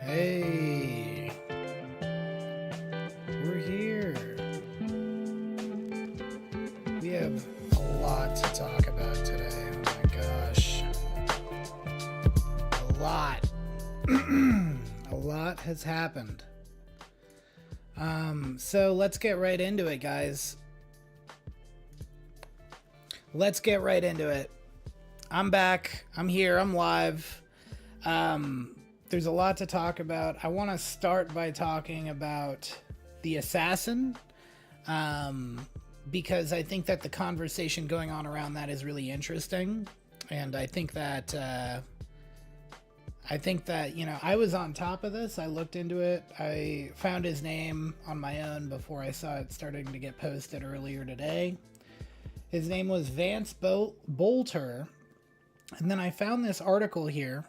Hey, we're here. We have a lot to talk about today. Oh my gosh. A lot. A lot has happened. So let's get right into it, guys. Let's get right into it. I'm back. I'm here. I'm live. There's a lot to talk about. I want to start by talking about the assassin, because I think that the conversation going on around that is really interesting, and I think that you know, I was on top of this. I looked into it. I found his name on my own before I saw it starting to get posted earlier today. His name was Vance Bolter, and then I found this article here.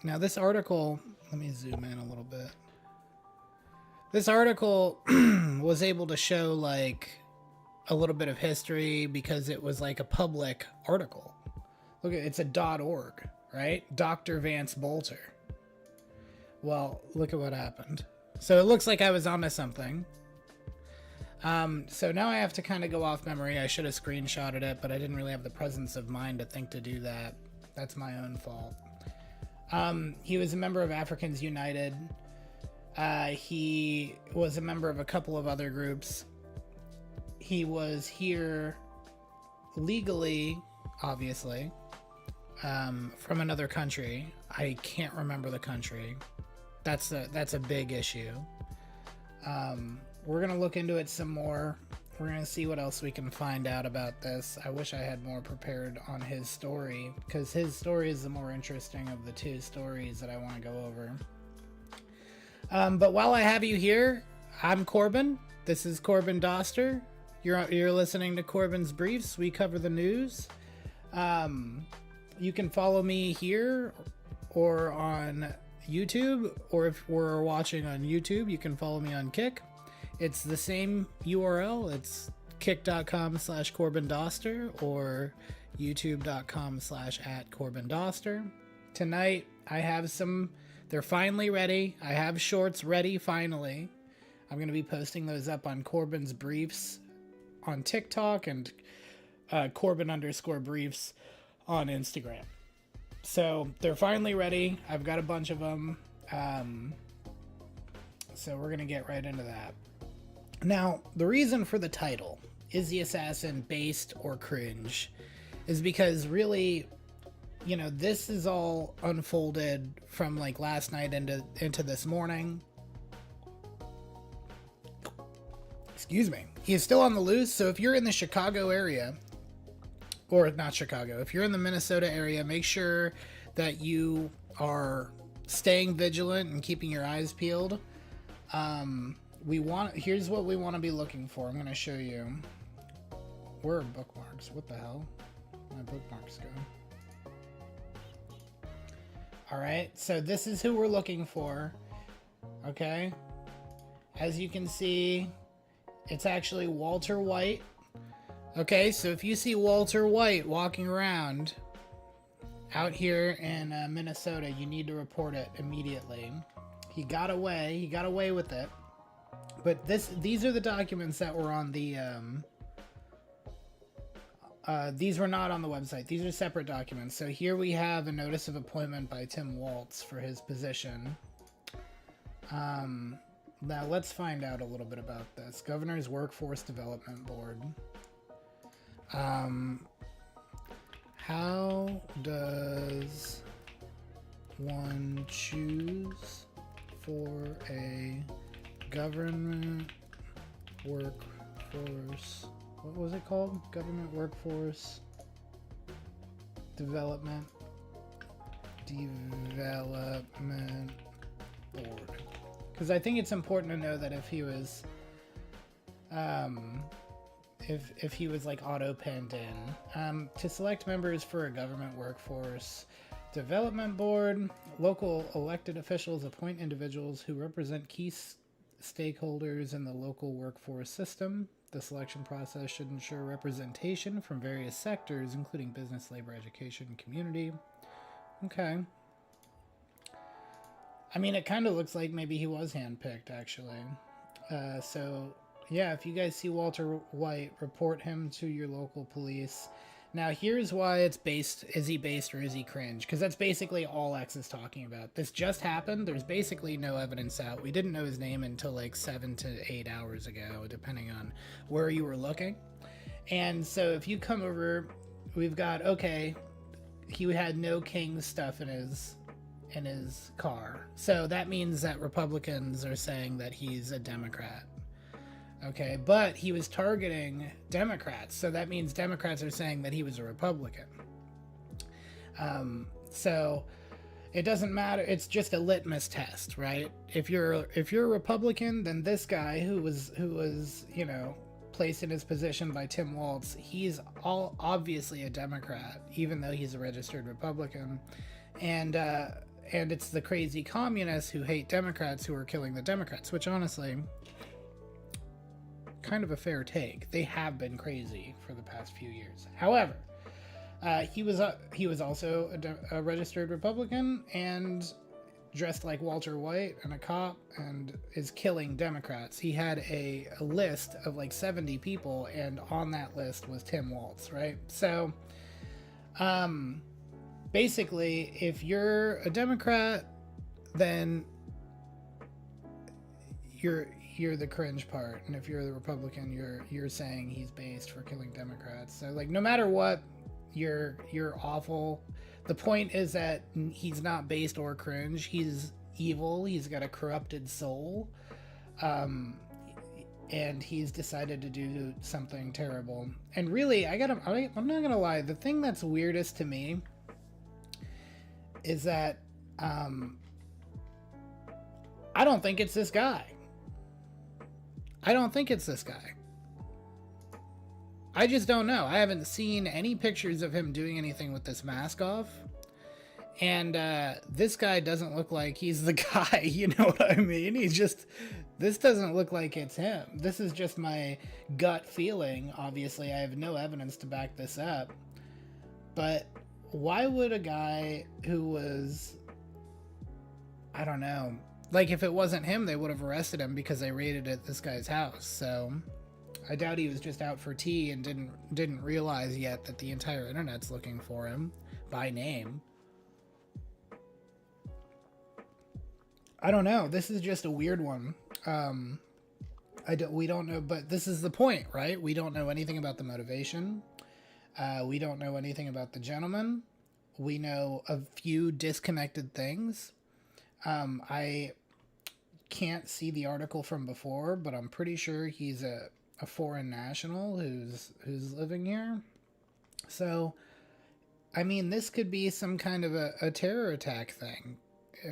Now this article, let me zoom in a little bit. This article was able to show like a little bit of history because it was like a public article. Look, it's a .org, right? Dr. Vance Bolter. Well, look at what happened. So it looks like I was onto something. So now I have to kind of go off memory. I should have screenshotted it, but I didn't really have the presence of mind to think to do that. That's my own fault. He was a member of Africans United. He was a member of a couple of other groups. He was here legally, obviously, from another country. I can't remember the country. That's a big issue. We're going to look into it some more. We're going to see what else we can find out about this. I wish I had more prepared on his story, because his story is the more interesting of the two stories that I want to go over. But while I have you here, I'm Corbin. This is Corbin Dauster. You're listening to Corbin's Briefs. We cover the news. You can follow me here or on YouTube, or if we're watching on YouTube, you can follow me on Kick. It's the same URL. It's kick.com/Corbin Dauster or youtube.com/@Corbin Dauster. Tonight, I have some, they're finally ready. I have shorts ready, finally. I'm going to be posting those up on Corbin's Briefs on TikTok and Corbin_Briefs on Instagram. So they're finally ready. I've got a bunch of them. So we're going to get right into that. Now, the reason for the title, Is the Assassin Based or Cringe, is because really, you know, this is all unfolded from like last night into this morning. Excuse me. He is still on the loose, so if you're in the Chicago area, or not Chicago, if you're in the Minnesota area, make sure that you are staying vigilant and keeping your eyes peeled. Here's what we want to be looking for. I'm going to show you. Where are bookmarks? What the hell? My bookmarks go. Alright, so this is who we're looking for. Okay? As you can see, it's actually Walter White. Okay, so if you see Walter White walking around out here in Minnesota, you need to report it immediately. He got away with it. But these are the documents that were on the these were not on the website. These are separate documents. So here we have a notice of appointment by Tim Waltz for his position. Now let's find out a little bit about this. Governor's Workforce Development Board. How does one choose for a government workforce? What was it called? Government Workforce Development Board. Because I think it's important to know that if he was if he was like auto penned in, to select members for a government workforce development board, local elected officials appoint individuals who represent key stakeholders in the local workforce system. The selection process should ensure representation from various sectors, including business, labor, education, and community. Okay. I mean, it kind of looks like maybe he was handpicked, actually. So, yeah, if you guys see Walter White, report him to your local police. Now, here's why it's based. Is he based or is he cringe? Because that's basically all X is talking about. This just happened. There's basically no evidence out. We didn't know his name until like 7 to 8 hours ago, depending on where you were looking. And so if you come over, we've got, okay, he had no king stuff in his car. So that means that Republicans are saying that he's a Democrat. Okay, but he was targeting Democrats, so that means Democrats are saying that he was a Republican. So it doesn't matter. It's just a litmus test, right? If you're a Republican, then this guy who was you know, placed in his position by Tim Walz, he's all obviously a Democrat, even though he's a registered Republican, and it's the crazy communists who hate Democrats who are killing the Democrats, which honestly, kind of a fair take. They have been crazy for the past few years. However, he was also a registered Republican and dressed like Walter White and a cop and is killing Democrats. He had a list of like 70 people, and on that list was Tim Walz, right? So, basically, if you're a Democrat, then you're the cringe part, and if you're the Republican, you're saying he's based for killing Democrats. So like, no matter what, you're awful. The point is that he's not based or cringe. He's evil. He's got a corrupted soul, and he's decided to do something terrible. And really, I'm not gonna lie. The thing that's weirdest to me is that I don't think it's this guy. I don't think it's this guy. I just don't know. I haven't seen any pictures of him doing anything with this mask off. And this guy doesn't look like he's the guy, you know what I mean? This doesn't look like it's him. This is just my gut feeling. Obviously, I have no evidence to back this up. But why would a guy who was, I don't know, like, if it wasn't him, they would have arrested him because they raided at this guy's house. So I doubt he was just out for tea and didn't realize yet that the entire internet's looking for him by name. I don't know. This is just a weird one. We don't know, but this is the point, right? We don't know anything about the motivation. We don't know anything about the gentleman. We know a few disconnected things. I can't see the article from before, but I'm pretty sure he's a foreign national who's living here. So, I mean, this could be some kind of a terror attack thing,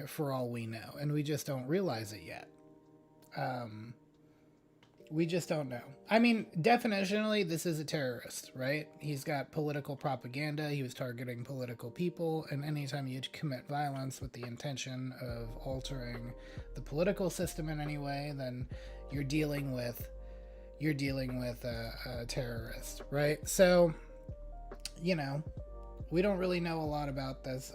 for all we know, and we just don't realize it yet. We just don't know. I mean, definitionally, this is a terrorist, right? He's got political propaganda. He was targeting political people, and anytime you commit violence with the intention of altering the political system in any way, then you're dealing with a terrorist, right? So, you know, we don't really know a lot about this.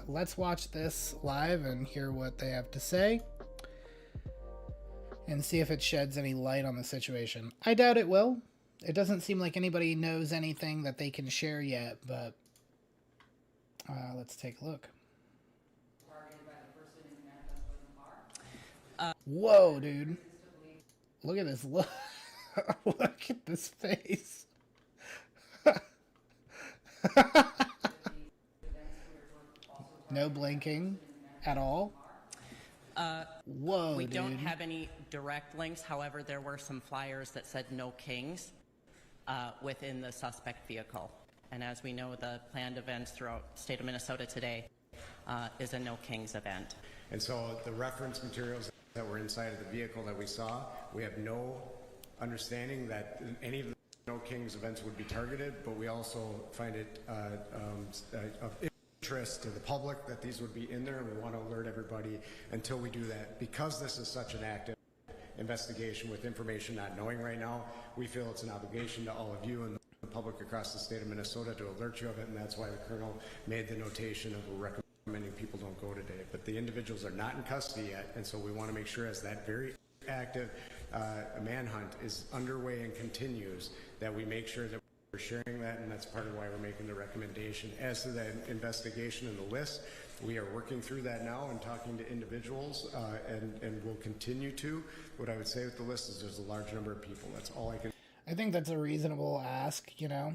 Let's watch this live and hear what they have to say, and see if it sheds any light on the situation. I doubt it will. It doesn't seem like anybody knows anything that they can share yet, but let's take a look. Whoa, dude. Look at this. Look at this face. No blinking at all. Whoa, we dude. don't have any direct links. However, there were some flyers that said no kings within the suspect vehicle. And as we know, the planned events throughout the state of Minnesota today is a no kings event. And so the reference materials that were inside of the vehicle that we saw, we have no understanding that any of the no kings events would be targeted, but we also find it of interest to the public that these would be in there, and we want to alert everybody until we do that. Because this is such an active investigation with information not knowing right now, we feel it's an obligation to all of you and the public across the state of Minnesota to alert you of it, and that's why the Colonel made the notation of a recommendation recommending people don't go today, but the individuals are not in custody yet, and so we want to make sure as that very active manhunt is underway and continues, that we make sure that we're sharing that, and that's part of why we're making the recommendation. As to the investigation and the list, we are working through that now and talking to individuals, and we'll continue to. What I would say with the list is there's a large number of people. That's all I can. I think that's a reasonable ask, you know.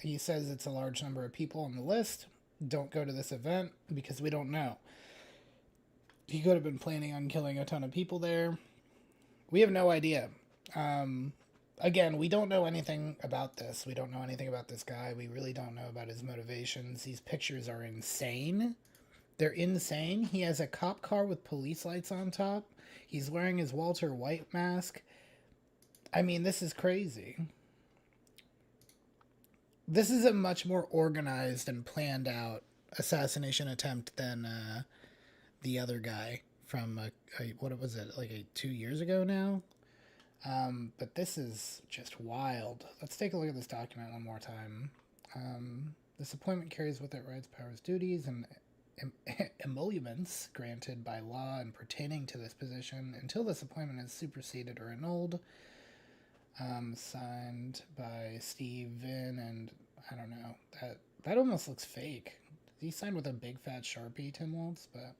He says it's a large number of people on the list. Don't go to this event because we don't know. He could have been planning on killing a ton of people there. We have no idea. Again, we don't know anything about this. We don't know anything about this guy. We really don't know about his motivations. These pictures are insane. They're insane. He has a cop car with police lights on top. He's wearing his Walter White mask. I mean, this is crazy. This is a much more organized and planned out assassination attempt than the other guy from, what was it, like 2 years ago now? But this is just wild. Let's take a look at this document one more time. This appointment carries with it rights, powers, duties, and emoluments granted by law and pertaining to this position until this appointment is superseded or annulled. Signed by Steven, and I don't know. That almost looks fake. He signed with a big fat Sharpie, Tim Waltz, but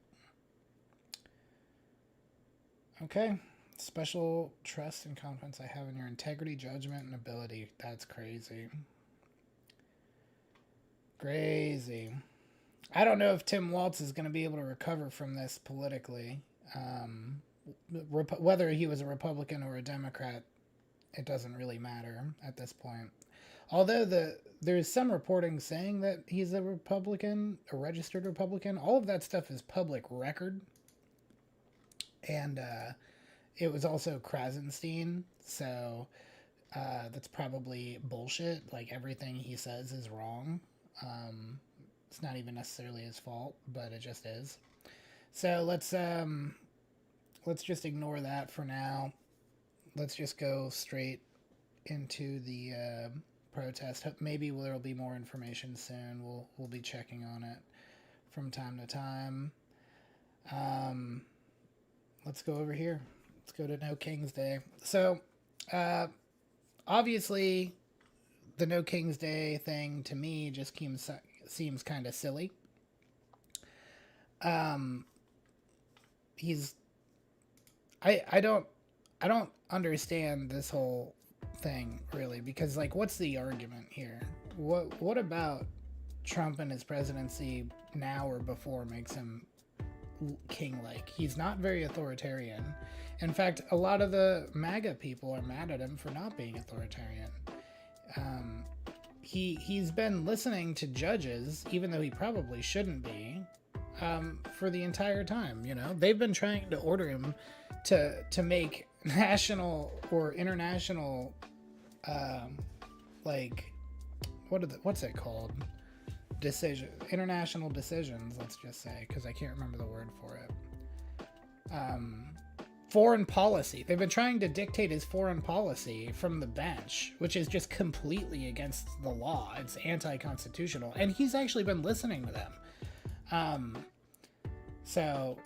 okay. Special trust and confidence I have in your integrity, judgment, and ability. That's crazy. Crazy. I don't know if Tim Waltz is going to be able to recover from this politically. Whether he was a Republican or a Democrat, it doesn't really matter at this point. Although there's some reporting saying that he's a Republican, a registered Republican. All of that stuff is public record. And it was also Krasenstein, so that's probably bullshit. Like, everything he says is wrong. It's not even necessarily his fault, but it just is. So let's just ignore that for now. Let's just go straight into the protest. Maybe there will be more information soon. We'll be checking on it from time to time. Let's go over here. Let's go to No King's Day. So, obviously, the No King's Day thing to me just seems kind of silly. I don't understand this whole thing really, because like, what's the argument here? What about Trump and his presidency now or before makes him king-like? He's not very authoritarian. In fact, a lot of the MAGA people are mad at him for not being authoritarian. He's been listening to judges, even though he probably shouldn't be, for the entire time. You know, they've been trying to order him to make national or international, like, what's it called? International decisions, let's just say, because I can't remember the word for it. Foreign policy. They've been trying to dictate his foreign policy from the bench, which is just completely against the law. It's anti-constitutional, and he's actually been listening to them. So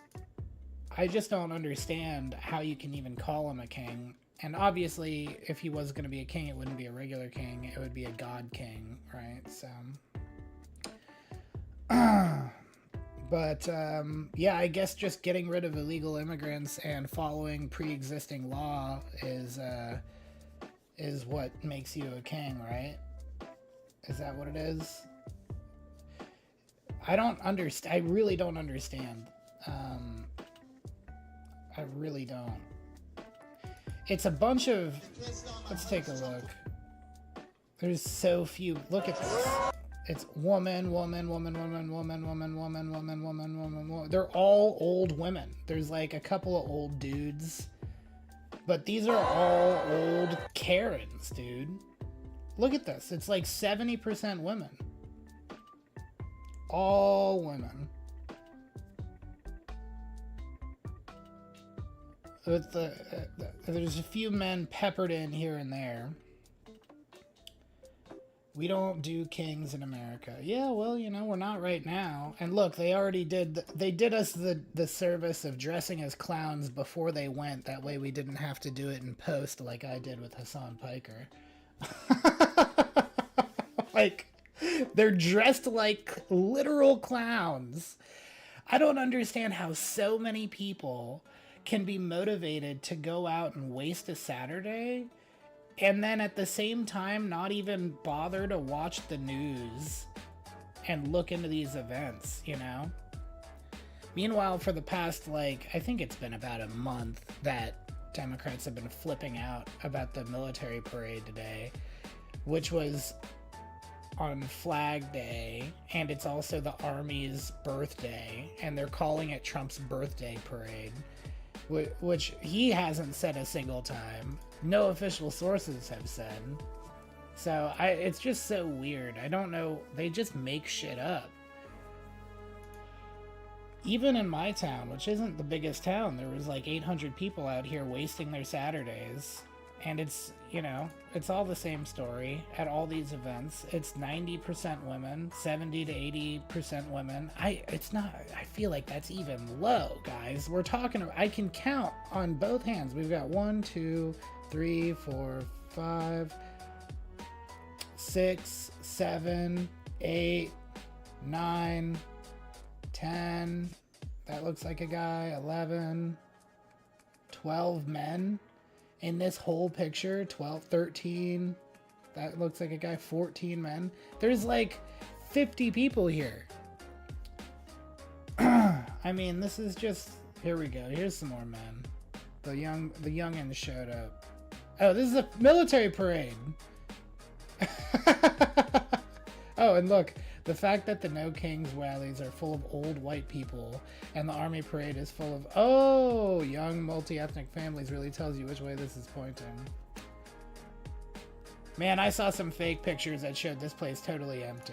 I just don't understand how you can even call him a king. And obviously, if he was going to be a king, it wouldn't be a regular king. It would be a god king, right? So, but yeah, I guess just getting rid of illegal immigrants and following pre-existing law is what makes you a king, right? Is that what it is? I don't understand. I really don't understand. I really don't. It's a bunch of... Let's take a look. There's so few... Look at this. It's woman, woman, woman, woman, woman, woman, woman, woman, woman, woman, woman. They're all old women. There's like a couple of old dudes. But these are all old Karens, dude. Look at this. It's like 70% women. All women. With there's a few men peppered in here and there. We don't do kings in America. Yeah, well, you know, we're not right now. And look, they already did, they did us the service of dressing as clowns before they went. That way we didn't have to do it in post like I did with Hassan Piker. Like, they're dressed like literal clowns. I don't understand how so many people can be motivated to go out and waste a Saturday and then at the same time not even bother to watch the news and look into these events, you know? Meanwhile, for the past, like, I think it's been about a month that Democrats have been flipping out about the military parade today, which was on Flag Day, and it's also the Army's birthday, and they're calling it Trump's birthday parade, which he hasn't said a single time. No official sources have said. So it's just so weird. I don't know. They just make shit up. Even in my town, which isn't the biggest town, there was like 800 people out here wasting their Saturdays. And it's, you know, it's all the same story at all these events. It's 90% women, 70 to 80% women. I feel like that's even low, guys. We're talking, I can count on both hands. We've got 1, 2, 3, 4, 5, 6, 7, 8, 9, 10. That looks like a guy. 11, 12 men. In this whole picture, 12, 13, that looks like a guy, 14 men. There's like 50 people here. I mean, this is just, here we go. Here's some more men. The youngins showed up. Oh, this is a military parade. Oh, and look, the fact that the No Kings rallies are full of old white people and the Army parade is full of, oh, young multi-ethnic families really tells you which way this is pointing. Man, I saw some fake pictures that showed this place totally empty.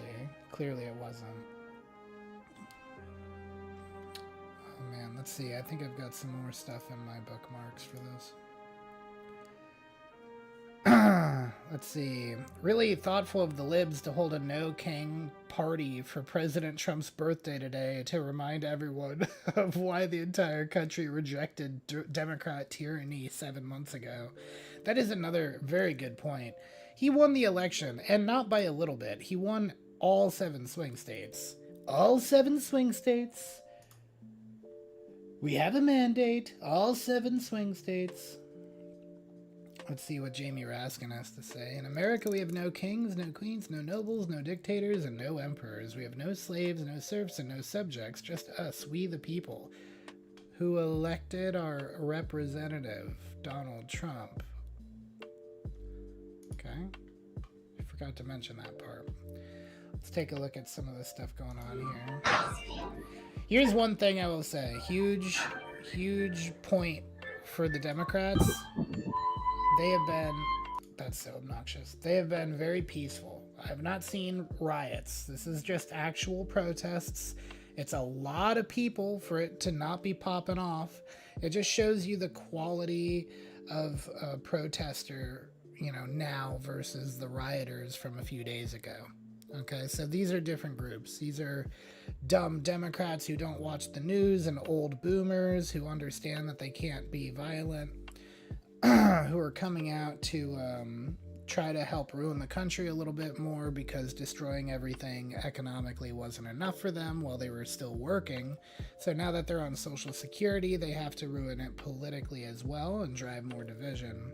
Clearly it wasn't. Oh man, let's see. I think I've got some more stuff in my bookmarks for this. Let's see. Really thoughtful of the libs to hold a No King party for President Trump's birthday today to remind everyone of why the entire country rejected Democrat tyranny 7 months ago. That is another very good point. He won the election, and not by a little bit. He won all 7 swing states. All 7 swing states. We have a mandate. All 7 swing states. Let's see what Jamie Raskin has to say. In America, we have no kings, no queens, no nobles, no dictators, and no emperors. We have no slaves, no serfs, and no subjects. Just us, we the people, who elected our representative, Donald Trump. Okay. I forgot to mention that part. Let's take a look at some of the stuff going on here. Here's one thing I will say. Huge point for the Democrats. They have been, that's so obnoxious. They have been very peaceful. I have not seen riots. This is just actual protests. It's a lot of people for it to not be popping off. It just shows you the quality of a protester, you know, now versus the rioters from a few days ago. Okay, so these are different groups. These are dumb Democrats who don't watch the news and old boomers who understand that they can't be violent. Who are coming out to try to help ruin the country a little bit more because destroying everything economically wasn't enough for them while they were still working. So now that they're on Social Security, they have to ruin it politically as well and drive more division.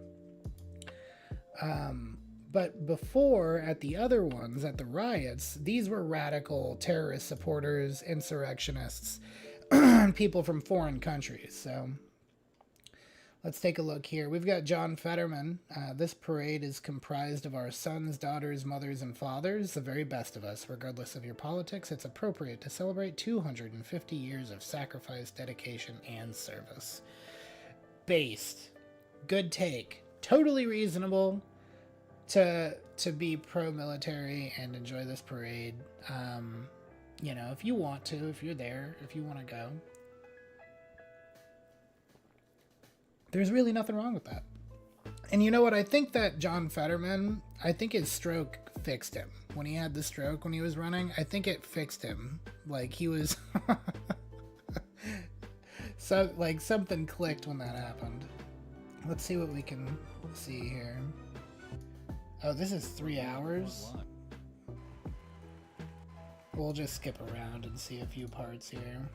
But before, at the other ones, at the riots, these were radical terrorist supporters, insurrectionists, people from foreign countries. So let's take a look here. We've got John Fetterman. This parade is comprised of our sons, daughters, mothers, and fathers, the very best of us. Regardless of your politics, it's appropriate to celebrate 250 years of sacrifice, dedication, and service. Based. Good take. Totally reasonable to be pro-military and enjoy this parade. You know, if you want to, if you're there, if you want to go. There's really nothing wrong with that. And you know what? I think that John Fetterman, I think his stroke fixed him when he had the stroke when he was running. I think it fixed him. Like he was so like something clicked when that happened. Let's see what we can see here. Oh, this is 3 hours. We'll just skip around and see a few parts here.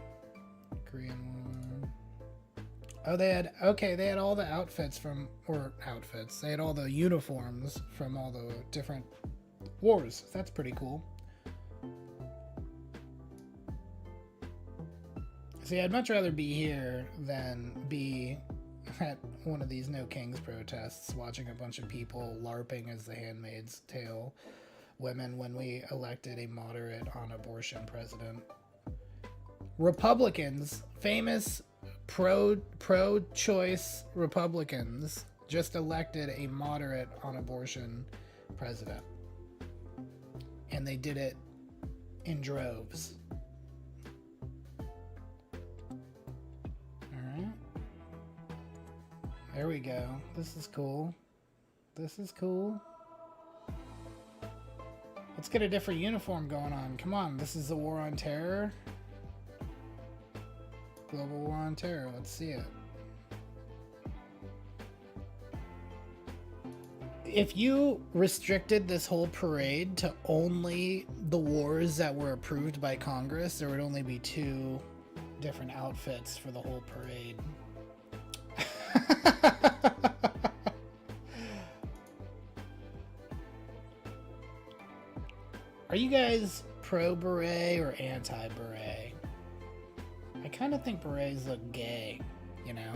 Korean War. Oh, they had all the outfits from, or outfits. They had all the uniforms from all the different wars. That's pretty cool. See, I'd much rather be here than be at one of these No Kings protests, watching a bunch of people LARPing as the Handmaid's Tale women when we elected a moderate on abortion president. Republicans, famous pro-choice Republicans, just elected a moderate on abortion president. And they did it in droves. Alright. There we go. This is cool. This is cool. Let's get a different uniform going on. Come on, this is the war on terror. Global war on terror. Let's see it. If you restricted this whole parade to only the wars that were approved by Congress, there would only be 2 different outfits for the whole parade. Are you guys pro-beret or anti-beret? I kind of think berets look gay, you know?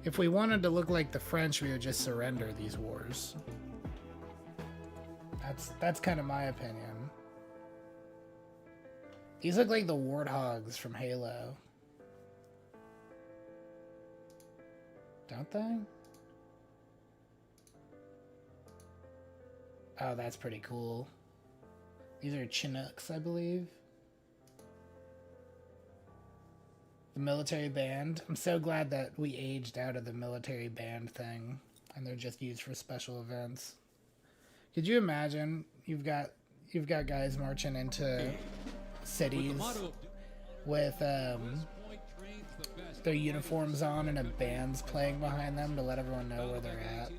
If we wanted to look like the French, we would just surrender these wars. That's kind of my opinion. These look like the warthogs from Halo. Don't they? Oh, that's pretty cool. These are Chinooks, I believe. The military band. I'm so glad that we aged out of the military band thing and they're just used for special events. Could you imagine you've got guys marching into cities with their uniforms on and a band's playing behind them to let everyone know where they're at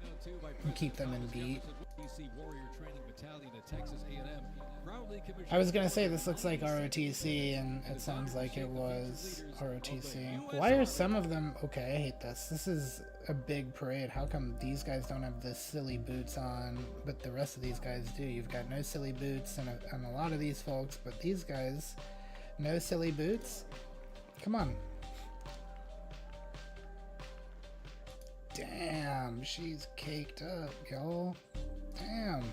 and keep them in beat. I was gonna say this looks like ROTC and it sounds like it was ROTC. Why are some of them... Okay, I hate this. This is a big parade. How come these guys don't have the silly boots on, but the rest of these guys do? You've got no silly boots and a lot of these folks, but these guys, no silly boots? Come on. Damn, she's caked up, y'all. Damn.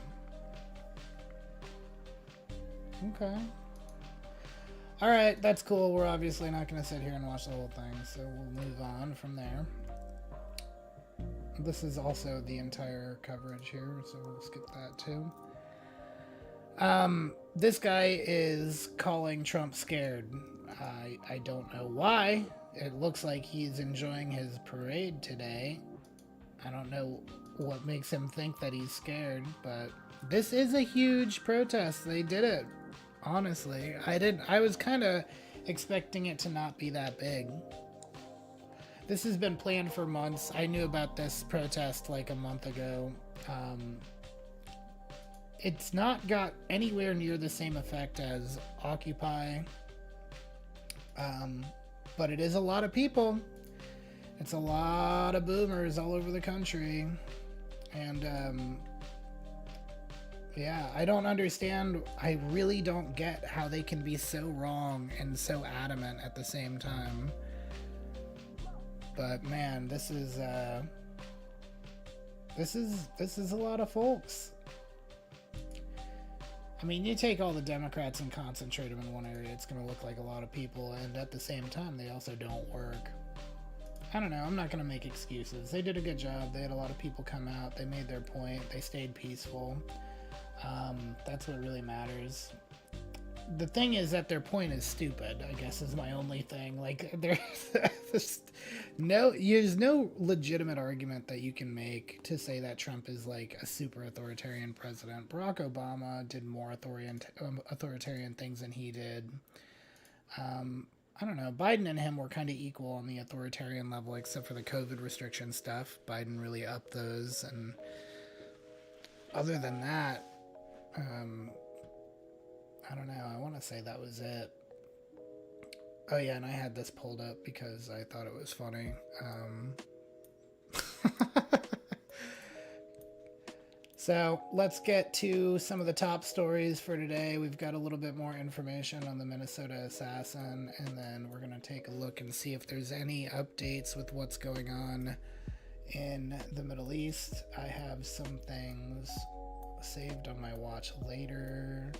Okay. Alright, that's cool. We're obviously not going to sit here and watch the whole thing, so we'll move on from there. This is also the entire coverage here, so we'll skip that too. This guy is calling Trump scared. I don't know why. It looks like he's enjoying his parade today. I don't know what makes him think that he's scared, but this is a huge protest. They did it. Honestly, I was kind of expecting it to not be that big. This has been planned for months. I knew about this protest like a month ago. It's not got anywhere near the same effect as Occupy. But it is a lot of people. It's a lot of boomers all over the country. And, yeah, I don't understand. I really don't get how they can be so wrong and so adamant at the same time. But man, this is a lot of folks. I mean, you take all the Democrats and concentrate them in one area, it's going to look like a lot of people, and at the same time, they also don't work. I don't know, I'm not going to make excuses. They did a good job. They had a lot of people come out. They made their point. They stayed peaceful. That's what really matters. the thing is that their point is stupid, I guess, is my only thing. Like, there's no legitimate argument that you can make to say that Trump is like a super authoritarian president. Barack Obama did more authoritarian things than he did. I don't know. Biden and him were kind of equal on the authoritarian level, except for the COVID restriction stuff. Biden really upped those, and other than that, I don't know. I want to say that was it. Oh yeah, and I had this pulled up because I thought it was funny. So let's get to some of the top stories for today. We've got a little bit more information on the Minnesota assassin, and then we're going to take a look and see if there's any updates with what's going on in the Middle East. I have some things saved on my watch later.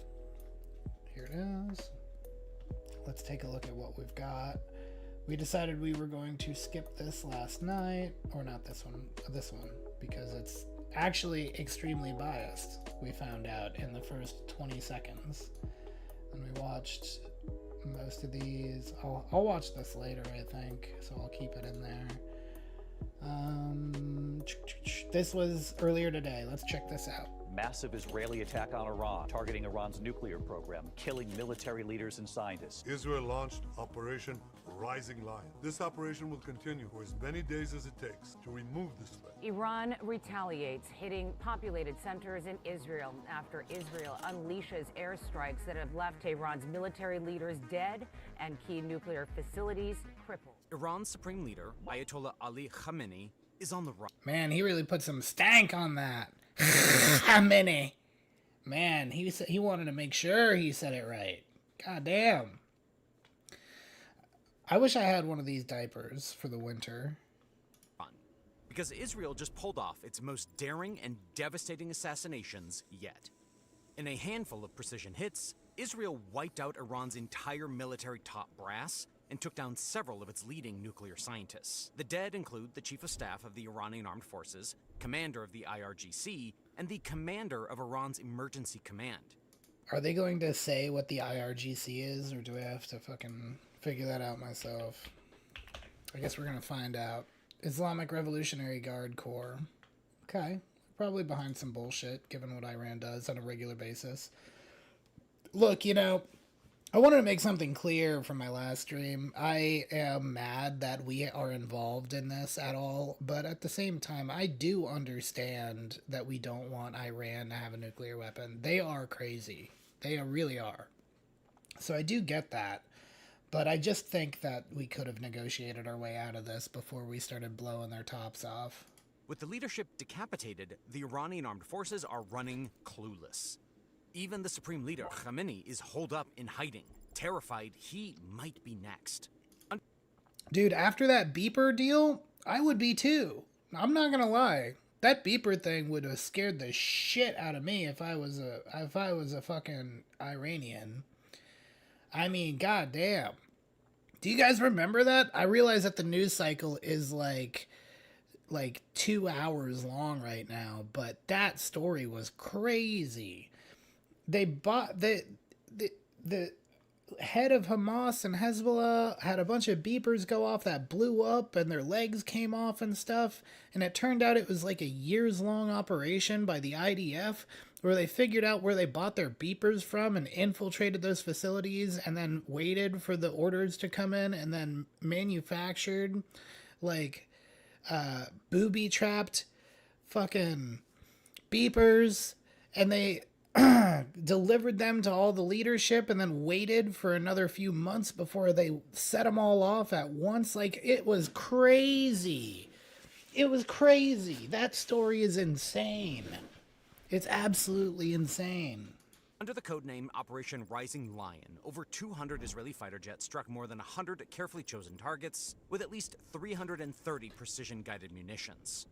Here it is. Let's take a look at what we've got. We decided we were going to skip this last night, or not this one, because it's actually extremely biased, we found out in the first 20 seconds. And we watched most of these. I'll watch this later, I think, so I'll keep it in there. This was earlier today. Let's check this out. Massive Israeli attack on Iran, targeting Iran's nuclear program, killing military leaders and scientists. Israel launched Operation Rising Lion. This operation will continue for as many days as it takes to remove this threat. Iran retaliates, hitting populated centers in Israel after Israel unleashes airstrikes that have left Tehran's military leaders dead and key nuclear facilities crippled. Iran's supreme leader, Ayatollah Ali Khamenei, is on the run. Man, he really put some stank on that. Khamenei. Man, he wanted to make sure he said it right. God damn. I wish I had one of these diapers for the winter. Because Israel just pulled off its most daring and devastating assassinations yet. In a handful of precision hits, Israel wiped out Iran's entire military top brass and took down several of its leading nuclear scientists. The dead include the chief of staff of the Iranian Armed Forces, commander of the IRGC, and the commander of Iran's emergency command. Are they going to say what the IRGC is, or do I have to fucking figure that out myself? I guess we're gonna find out. Islamic Revolutionary Guard Corps. Okay. Probably behind some bullshit, given what Iran does on a regular basis. Look, you know, I wanted to make something clear from my last stream. I am mad that we are involved in this at all, but at the same time, I do understand that we don't want Iran to have a nuclear weapon. They are crazy. They really are. So I do get that, but I just think that we could have negotiated our way out of this before we started blowing their tops off. With the leadership decapitated, the Iranian armed forces are running clueless. Even the supreme leader, Khamenei, is holed up in hiding, terrified he might be next. Dude, after that beeper deal, I would be too. I'm not gonna lie. That beeper thing would have scared the shit out of me if I was a fucking Iranian. I mean, goddamn. Do you guys remember that? I realize that the news cycle is like 2 hours long right now, but that story was crazy. They bought the head of Hamas and Hezbollah had a bunch of beepers go off that blew up and their legs came off and stuff. And it turned out it was like a years-long operation by the IDF where they figured out where they bought their beepers from and infiltrated those facilities and then waited for the orders to come in and then manufactured like booby-trapped fucking beepers, and they delivered them to all the leadership and then waited for another few months before they set them all off at once. Like, it was crazy. It was crazy. That story is insane. It's absolutely insane. Under the codename Operation Rising Lion, over 200 Israeli fighter jets struck more than 100 carefully chosen targets with at least 330 precision-guided munitions.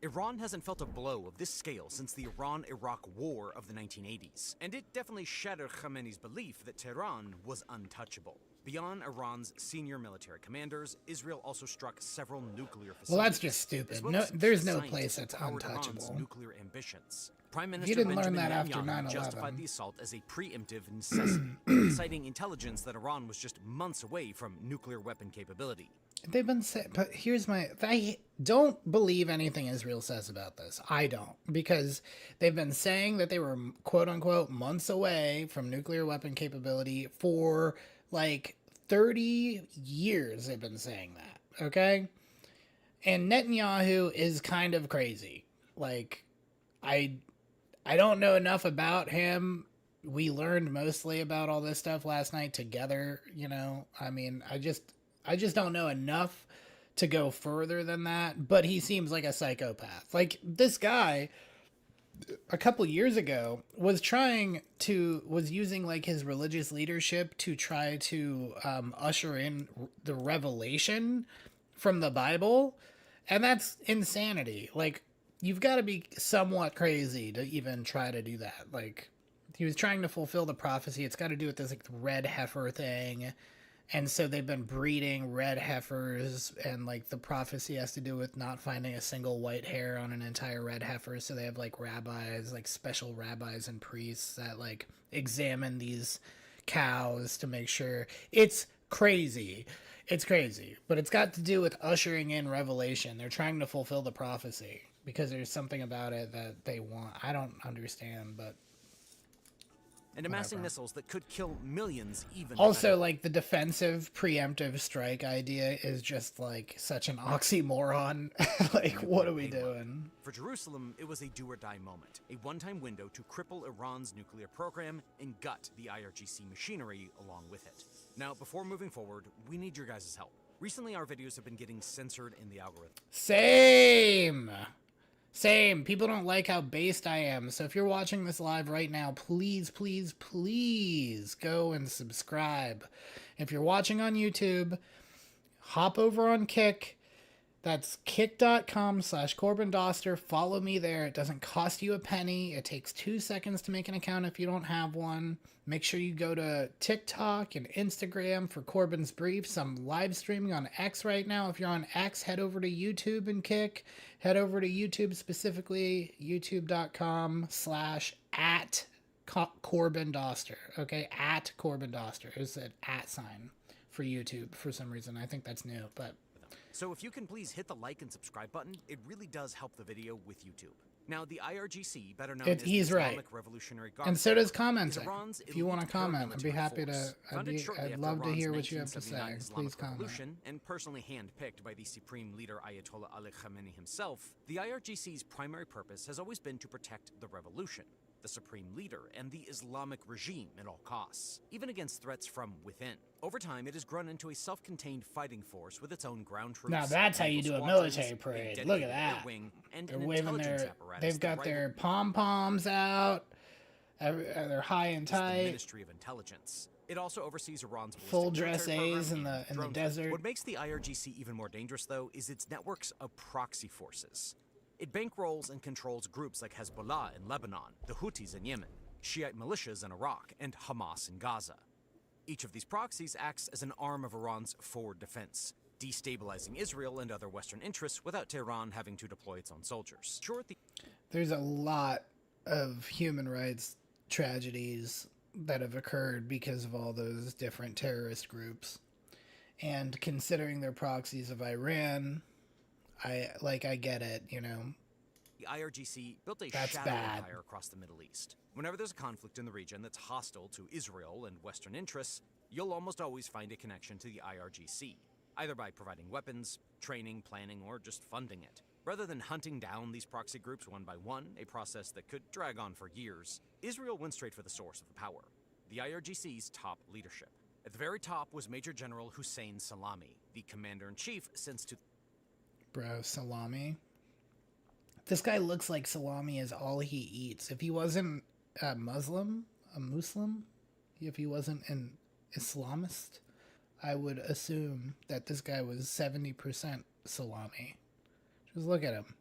Iran hasn't felt a blow of this scale since the Iran-Iraq War of the 1980s, and it definitely shattered Khamenei's belief that Tehran was untouchable. Beyond Iran's senior military commanders, Israel also struck several nuclear facilities. Well, that's just as stupid. well No, as there's no scientists place that's who powered Iran's untouchable. nuclear ambitions. Prime You Minister didn't learn Benjamin that after Netanyahu 9/11. justified the assault as a preemptive necessity, citing intelligence that Iran was just months away from nuclear weapon capability. They've been saying, but here's my, I don't believe anything Israel says about this. I don't, because they've been saying that they were quote unquote months away from nuclear weapon capability for like 30 years. They've been saying that. Okay. And Netanyahu is kind of crazy. Like, I don't know enough about him. We learned mostly about all this stuff last night together, you know. I mean, I just don't know enough to go further than that, but he seems like a psychopath. Like, this guy a couple years ago was using like his religious leadership to try to usher in the revelation from the Bible, and that's insanity. Like, you've got to be somewhat crazy to even try to do that. Like, he was trying to fulfill the prophecy. It's got to do with this like red heifer thing. And so they've been breeding red heifers, and like the prophecy has to do with not finding a single white hair on an entire red heifer. So they have like rabbis, like special rabbis and priests that like examine these cows to make sure. It's crazy. It's crazy, but it's got to do with ushering in revelation. They're trying to fulfill the prophecy because there's something about it that they want. I don't understand, but And amassing missiles that could kill millions even. also, like, the defensive preemptive strike idea is just like such an oxymoron. Like, what are we doing? For Jerusalem, it was a do-or-die moment, a one-time window to cripple Iran's nuclear program and gut the IRGC machinery along with it. Now, before moving forward, we need your guys' help. Recently, our videos have been getting censored in the algorithm. Same. People don't like how based I am. So if you're watching this live right now, please, please, please go and subscribe. If you're watching on YouTube, hop over on Kick. That's kick.com/Corbin Dauster. Follow me there. It doesn't cost you a penny. It takes 2 seconds to make an account if you don't have one. Make sure you go to TikTok and Instagram for Corbin's Briefs. I'm live streaming on X right now. If you're on X, head over to YouTube and Kick. Head over to YouTube specifically, youtube.com/@Corbin Dauster. Okay, @Corbin Dauster. It's an @ sign for YouTube for some reason. I think that's new, but So if you can please hit the like and subscribe button, it really does help the video with YouTube. Now, the IRGC, better known as the he's Islamic right. Revolutionary Guard, and so does is commenting. Iran's If you want to elite comment, I'd be paramilitary happy force. to. Founded shortly I'd after love to Iran's hear what you have to 1979 say. Islamic Please comment. Revolution, and personally handpicked by the supreme leader Ayatollah Ali Khamenei himself, the IRGC's primary purpose has always been to protect the revolution, the supreme leader, and the Islamic regime at all costs, even against threats from within. Over time, it has grown into a self-contained fighting force with its own ground troops. Now that's how you do a military parade. Look at that. And They're an waving intelligence their. apparatus They've that got their rivaled pom poms out. They're high and is the tight. Ministry of Intelligence. It also oversees Iran's Full ballistic dress military A's program in and the drone fleet. desert. What makes the IRGC even more dangerous, though, is its networks of proxy forces. It bankrolls and controls groups like Hezbollah in Lebanon, the Houthis in Yemen, Shiite militias in Iraq, and Hamas in Gaza. Each of these proxies acts as an arm of Iran's forward defense, destabilizing Israel and other Western interests without Tehran having to deploy its own soldiers. There's a lot of human rights tragedies that have occurred because of all those different terrorist groups. And considering they're proxies of Iran, I get it, you know. The IRGC built a That's shadow bad. empire across the Middle East. Whenever there's a conflict in the region that's hostile to Israel and Western interests, you'll almost always find a connection to the IRGC, either by providing weapons, training, planning, or just funding it. Rather than hunting down these proxy groups one by one, a process that could drag on for years, Israel went straight for the source of the power, the IRGC's top leadership. At the very top was Major General Hussein Salami, the commander-in-chief since Bro, salami. This guy looks like salami is all he eats. If he wasn't a Muslim, if he wasn't an Islamist, I would assume that this guy was 70% salami. Just look at him.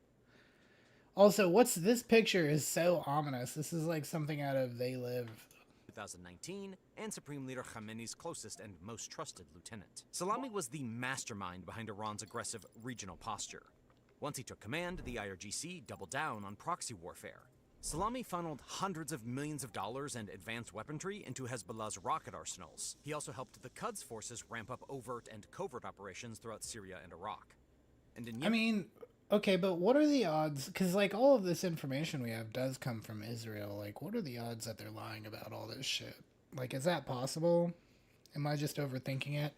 Also, what's this picture is so ominous. This is like something out of They Live. 2019 and Supreme Leader Khamenei's closest and most trusted lieutenant. Salami was the mastermind behind Iran's aggressive regional posture. Once he took command, the IRGC doubled down on proxy warfare. Salami funneled hundreds of millions of dollars and advanced weaponry into Hezbollah's rocket arsenals. He also helped the Quds forces ramp up overt and covert operations throughout Syria and Iraq. And in Yemen, I mean, okay, but what are the odds? Because, like, all of this information we have does come from Israel. Like, what are the odds that they're lying about all this shit? Like, is that possible? Am I just overthinking it?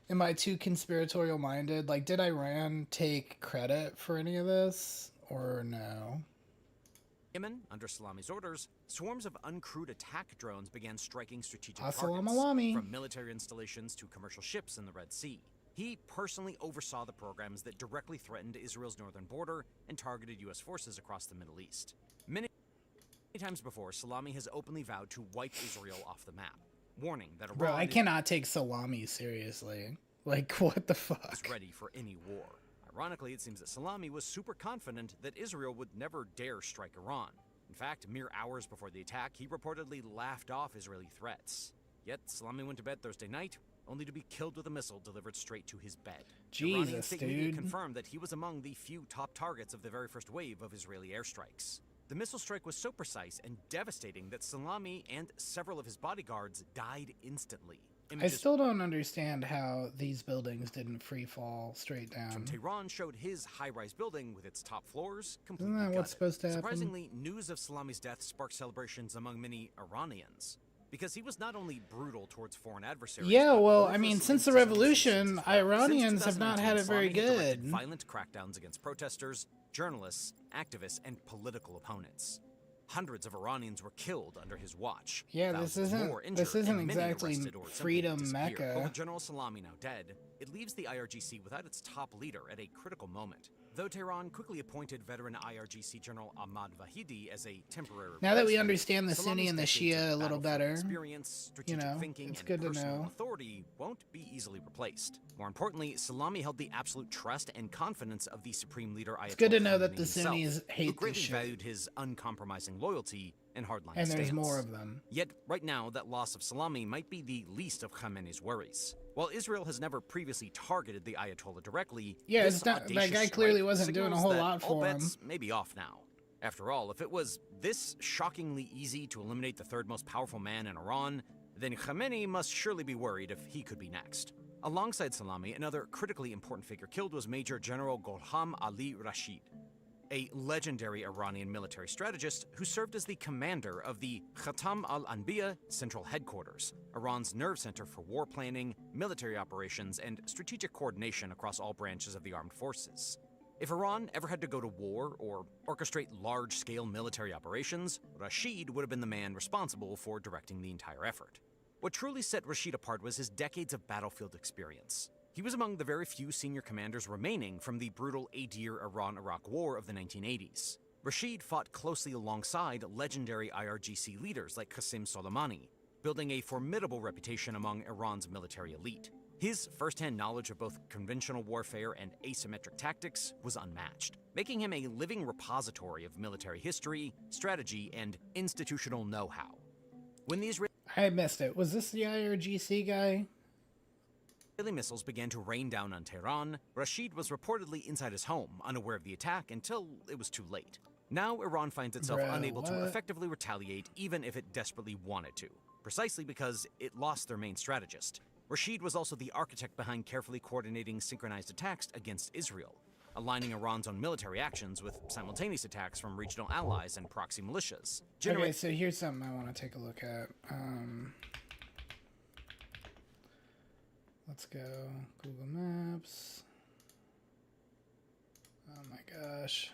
Am I too conspiratorial minded? Like, did Iran take credit for any of this? Or no? Yemen, under Salami's orders, swarms of uncrewed attack drones began striking strategic Assalamu targets, alaikum. from military installations to commercial ships in the Red Sea. He personally oversaw the programs that directly threatened Israel's northern border and targeted U.S. forces across the Middle East. Many times before, Salami has openly vowed to wipe Israel off the map, warning that Iran Bro, I cannot take Salami seriously. Like, what the fuck? is ready for any war. Ironically, it seems that Salami was super confident that Israel would never dare strike Iran. In fact, mere hours before the attack, he reportedly laughed off Israeli threats. Yet, Salami went to bed Thursday night, only to be killed with a missile delivered straight to his bed. Iranian Jesus, state media dude. confirmed that he was among the few top targets of the very first wave of Israeli airstrikes. The missile strike was so precise and devastating that Salami and several of his bodyguards died instantly. I Images still don't understand how these buildings didn't free fall straight down. from Tehran showed his high-rise building with its top floors completely Isn't that gutted. what's supposed to happen? Surprisingly, news of Salami's death sparked celebrations among many Iranians, because he was not only brutal towards foreign adversaries. Yeah, but well, I ruthless mean, since against the his own revolution, citizens as well. Iranians Since have not had it 2019, very Salami had directed good. violent crackdowns against protesters, journalists, activists, and political opponents. Hundreds of Iranians were killed under his watch. Yeah, this Thousands more isn't injured, and many exactly arrested or simply freedom disappeared. Mecca. But with General Salami now dead, it leaves the IRGC without its top leader at a critical moment. Though Tehran quickly appointed veteran IRGC General Ahmad Vahidi as a temporary Now that we replacement, understand the Sunni Salami's and the decades Shia a of little battlefield better, experience, strategic know, thinking, it's and good to personal know. authority won't be easily replaced. More importantly, Salami held the absolute trust and confidence of the supreme leader Ayatollah It's good to know that Khamenei the himself, Sunnis who hate this greatly shit. valued his uncompromising loyalty and hardline And there's stance. more of them. Yet, right now, that loss of Salami might be the least of Khamenei's worries. While Israel has never previously targeted the Ayatollah directly, Yeah, this it's not- that audacious guy clearly strike wasn't doing a signals whole that lot all for him. bets may be off now. After all, if it was this shockingly easy to eliminate the third most powerful man in Iran, then Khamenei must surely be worried if he could be next. Alongside Salami, another critically important figure killed was Major General Gholham Ali Rashid, a legendary Iranian military strategist who served as the commander of the Khatam al-Anbiya Central Headquarters, Iran's nerve center for war planning, military operations, and strategic coordination across all branches of the armed forces. If Iran ever had to go to war or orchestrate large-scale military operations, Rashid would have been the man responsible for directing the entire effort. What truly set Rashid apart was his decades of battlefield experience. He was among the very few senior commanders remaining from the brutal 8-year Iran-Iraq War of the 1980s. Rashid fought closely alongside legendary IRGC leaders like Qasem Soleimani, building a formidable reputation among Iran's military elite. His first-hand knowledge of both conventional warfare and asymmetric tactics was unmatched, making him a living repository of military history, strategy, and institutional know-how. When the I missed it. Was this the IRGC guy? Israeli missiles began to rain down on Tehran, Rashid was reportedly inside his home, unaware of the attack until it was too late. Now Iran finds itself Bruh, unable to what? effectively retaliate even if it desperately wanted to, precisely because it lost their main strategist. Rashid was also the architect behind carefully coordinating synchronized attacks against Israel, aligning Iran's own military actions with simultaneous attacks from regional allies and proxy militias. Okay, so here's something I want to take a look at. Let's go Google Maps. Oh my gosh.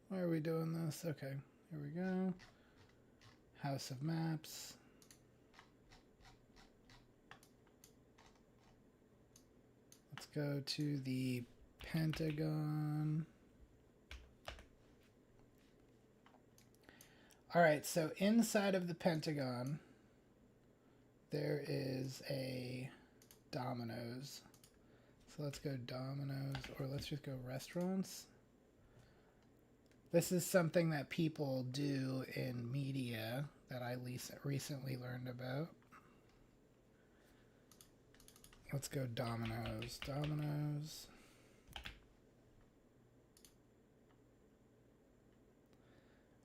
Why are we doing this? Okay, here we go. House of Maps. Let's go to the Pentagon. All right, so inside of the Pentagon, there is a Domino's. So let's go Domino's, or let's just go restaurants. This is something that people do in media. that I recently learned about. Let's go dominoes. Dominoes.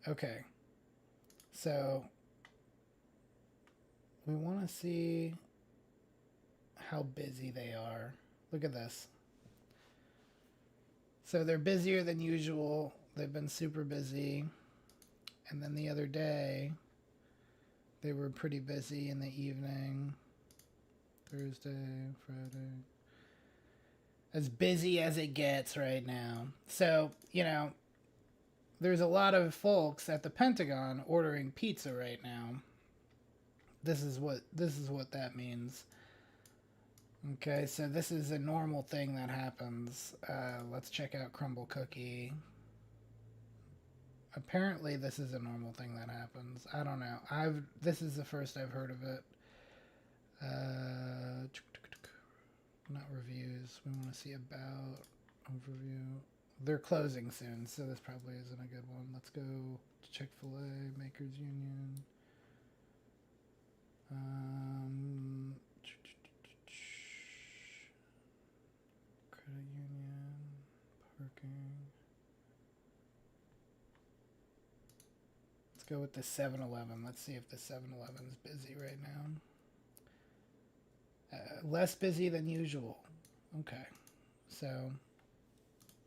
Okay. So we want to see how busy they are. Look at this. So they're busier than usual. They've been super busy. And then the other day, they were pretty busy in the evening. Thursday, Friday. As busy as it gets right now. So, you know, there's a lot of folks at the Pentagon ordering pizza right now. This is what that means. Okay, so this is a normal thing that happens. Let's check out Crumble Cookie. Apparently this is a normal thing that happens. I don't know. This is the first I've heard of it. Not reviews. We want to see about overview. They're closing soon, so this probably isn't a good one. Let's go to Chick-fil-A, Makers Union. Credit Union, parking. Let's go with the 7-Eleven. Let's see if the 7-Eleven's busy right now. Less busy than usual. Okay, so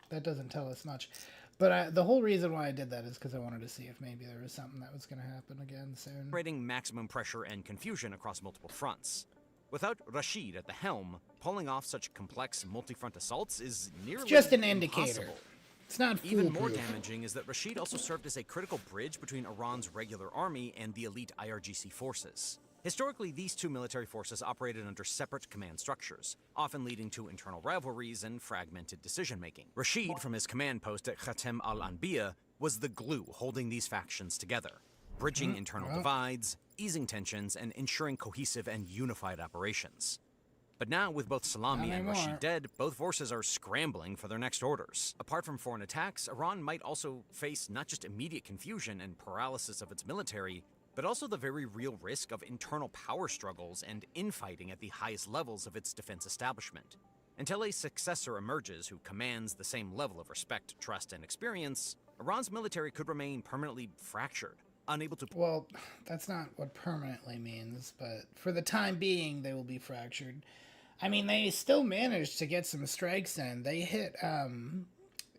that doesn't tell us much. But the whole reason why I did that is because I wanted to see if maybe there was something that was going to happen again soon. Creating maximum pressure and confusion across multiple fronts. Without Rashid at the helm, pulling off such complex multi-front assaults is nearly just an indicator. impossible. It's not foolproof. Even more damaging is that Rashid also served as a critical bridge between Iran's regular army and the elite IRGC forces. Historically, these two military forces operated under separate command structures, often leading to internal rivalries and fragmented decision-making. Rashid, from his command post at Khatem al-Anbiya, was the glue holding these factions together, bridging internal divides, easing tensions, and ensuring cohesive and unified operations. But now, with both Salami and Rashid dead, both forces are scrambling for their next orders. Apart from foreign attacks, Iran might also face not just immediate confusion and paralysis of its military, but also the very real risk of internal power struggles and infighting at the highest levels of its defense establishment. Until a successor emerges who commands the same level of respect, trust, and experience, Iran's military could remain permanently fractured, unable to... Well, that's not what permanently means, but for the time being, they will be fractured. I mean, they still managed to get some strikes in. They hit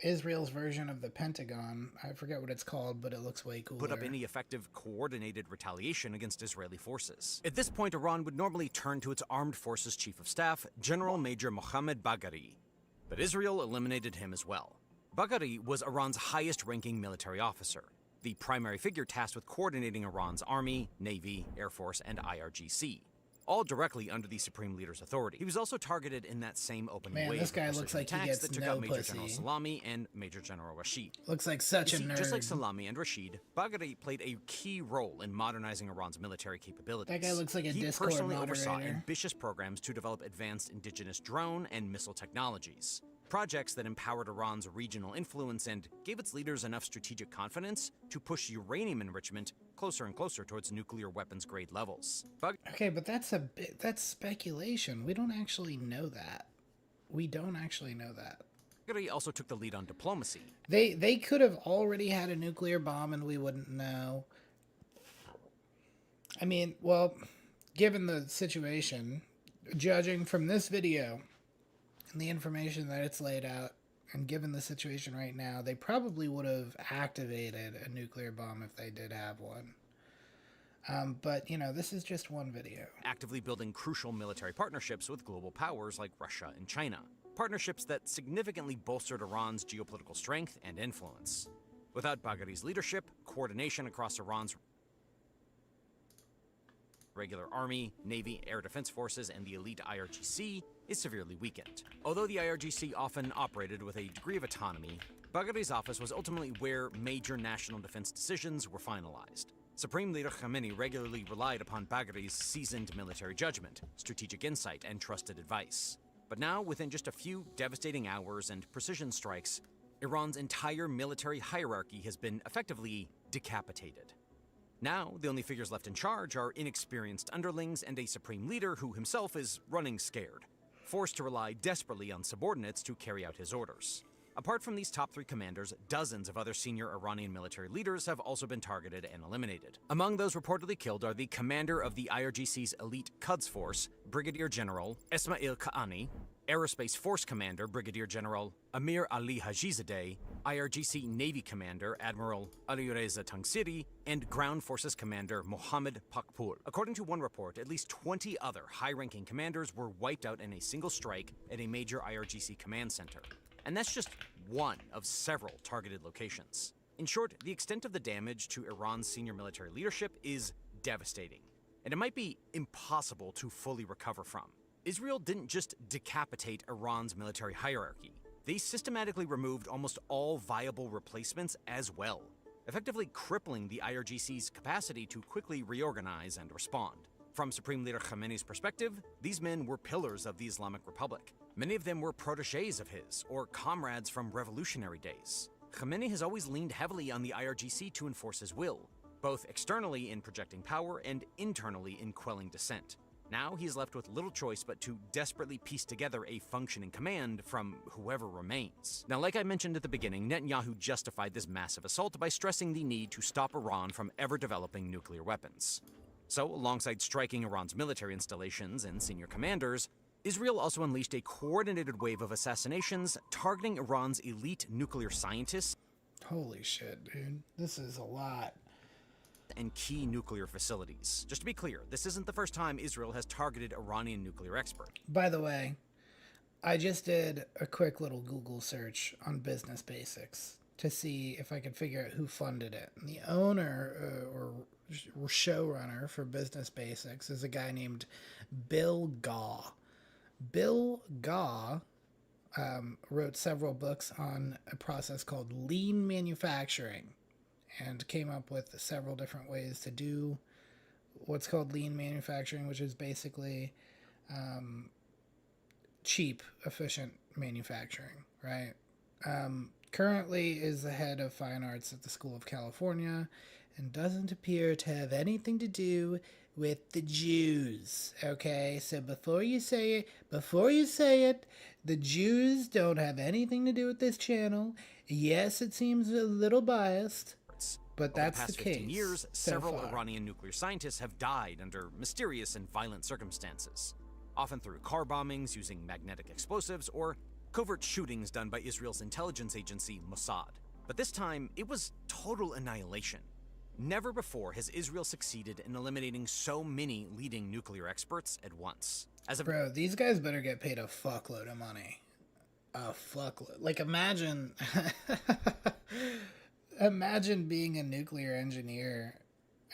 Israel's version of the Pentagon. I forget what it's called, but it looks way cooler. Put up any effective coordinated retaliation against Israeli forces. At this point, Iran would normally turn to its armed forces chief of staff, General Major Mohammad Bagheri. But Israel eliminated him as well. Bagheri was Iran's highest-ranking military officer, the primary figure tasked with coordinating Iran's army, navy, air force, and IRGC, all directly under the supreme leader's authority. He was also targeted in that same open wave. Man, this guy looks like he gets that took no out Major pussy. General Salami and Major General Rashid. Looks like such a nerd. Just like Salami and Rashid, Bagheri played a key role in modernizing Iran's military capabilities. That guy looks like a he Discord personally oversaw moderator. ambitious programs to develop advanced indigenous drone and missile technologies. Projects that empowered Iran's regional influence and gave its leaders enough strategic confidence to push uranium enrichment closer and closer towards nuclear weapons grade levels. Okay, but that's speculation. We don't actually know that. We don't actually know that. Bagheri also took the lead on diplomacy. They could have already had a nuclear bomb and we wouldn't know. I mean, well, given the situation, judging from this video and the information that it's laid out, and given the situation right now, they probably would have activated a nuclear bomb if they did have one. But, you know, this is just one video. Actively building crucial military partnerships with global powers like Russia and China. Partnerships that significantly bolstered Iran's geopolitical strength and influence. Without Bagheri's leadership, coordination across Iran's regular army, navy, air defense forces, and the elite IRGC is severely weakened. Although the IRGC often operated with a degree of autonomy, Bagheri's office was ultimately where major national defense decisions were finalized. Supreme Leader Khamenei regularly relied upon Bagheri's seasoned military judgment, strategic insight, and trusted advice. But now, within just a few devastating hours and precision strikes, Iran's entire military hierarchy has been effectively decapitated. Now, the only figures left in charge are inexperienced underlings and a supreme leader who himself is running scared, forced to rely desperately on subordinates to carry out his orders. Apart from these top 3 commanders, dozens of other senior Iranian military leaders have also been targeted and eliminated. Among those reportedly killed are the commander of the IRGC's elite Quds Force, Brigadier General Esmail Qaani, Aerospace Force Commander Brigadier General Amir Ali Hajizadeh, IRGC Navy Commander Admiral Alireza Tangsiri, and Ground Forces Commander Mohammad Pakpur. According to one report, at least 20 other high-ranking commanders were wiped out in a single strike at a major IRGC command center. And that's just one of several targeted locations. In short, the extent of the damage to Iran's senior military leadership is devastating, and it might be impossible to fully recover from. Israel didn't just decapitate Iran's military hierarchy. They systematically removed almost all viable replacements as well, effectively crippling the IRGC's capacity to quickly reorganize and respond. From Supreme Leader Khamenei's perspective, these men were pillars of the Islamic Republic. Many of them were protégés of his, or comrades from revolutionary days. Khamenei has always leaned heavily on the IRGC to enforce his will, both externally in projecting power and internally in quelling dissent. Now he's left with little choice but to desperately piece together a functioning command from whoever remains. Now, like I mentioned at the beginning, Netanyahu justified this massive assault by stressing the need to stop Iran from ever developing nuclear weapons. So, alongside striking Iran's military installations and senior commanders, Israel also unleashed a coordinated wave of assassinations targeting Iran's elite nuclear scientists. Holy shit, dude. This is a lot. And key nuclear facilities. Just to be clear, this isn't the first time Israel has targeted Iranian nuclear experts. By the way, I just did a quick little Google search on Business Basics to see if I could figure out who funded it. And the owner or showrunner for Business Basics is a guy named Bill Gaw. Bill Gaw wrote several books on a process called lean manufacturing and came up with several different ways to do what's called lean manufacturing, which is basically cheap, efficient manufacturing, right? Currently is the head of fine arts at the School of California and doesn't appear to have anything to do with the Jews, okay? So before you say it, the Jews don't have anything to do with this channel. Yes, it seems a little biased, but that's the case. Over the past 15 years, several Iranian nuclear scientists have died under mysterious and violent circumstances, often through car bombings using magnetic explosives or covert shootings done by Israel's intelligence agency, Mossad. But this time, it was total annihilation. Never before has Israel succeeded in eliminating so many leading nuclear experts at once. Bro, these guys better get paid a fuckload of money. A fuckload. Like, imagine... imagine being a nuclear engineer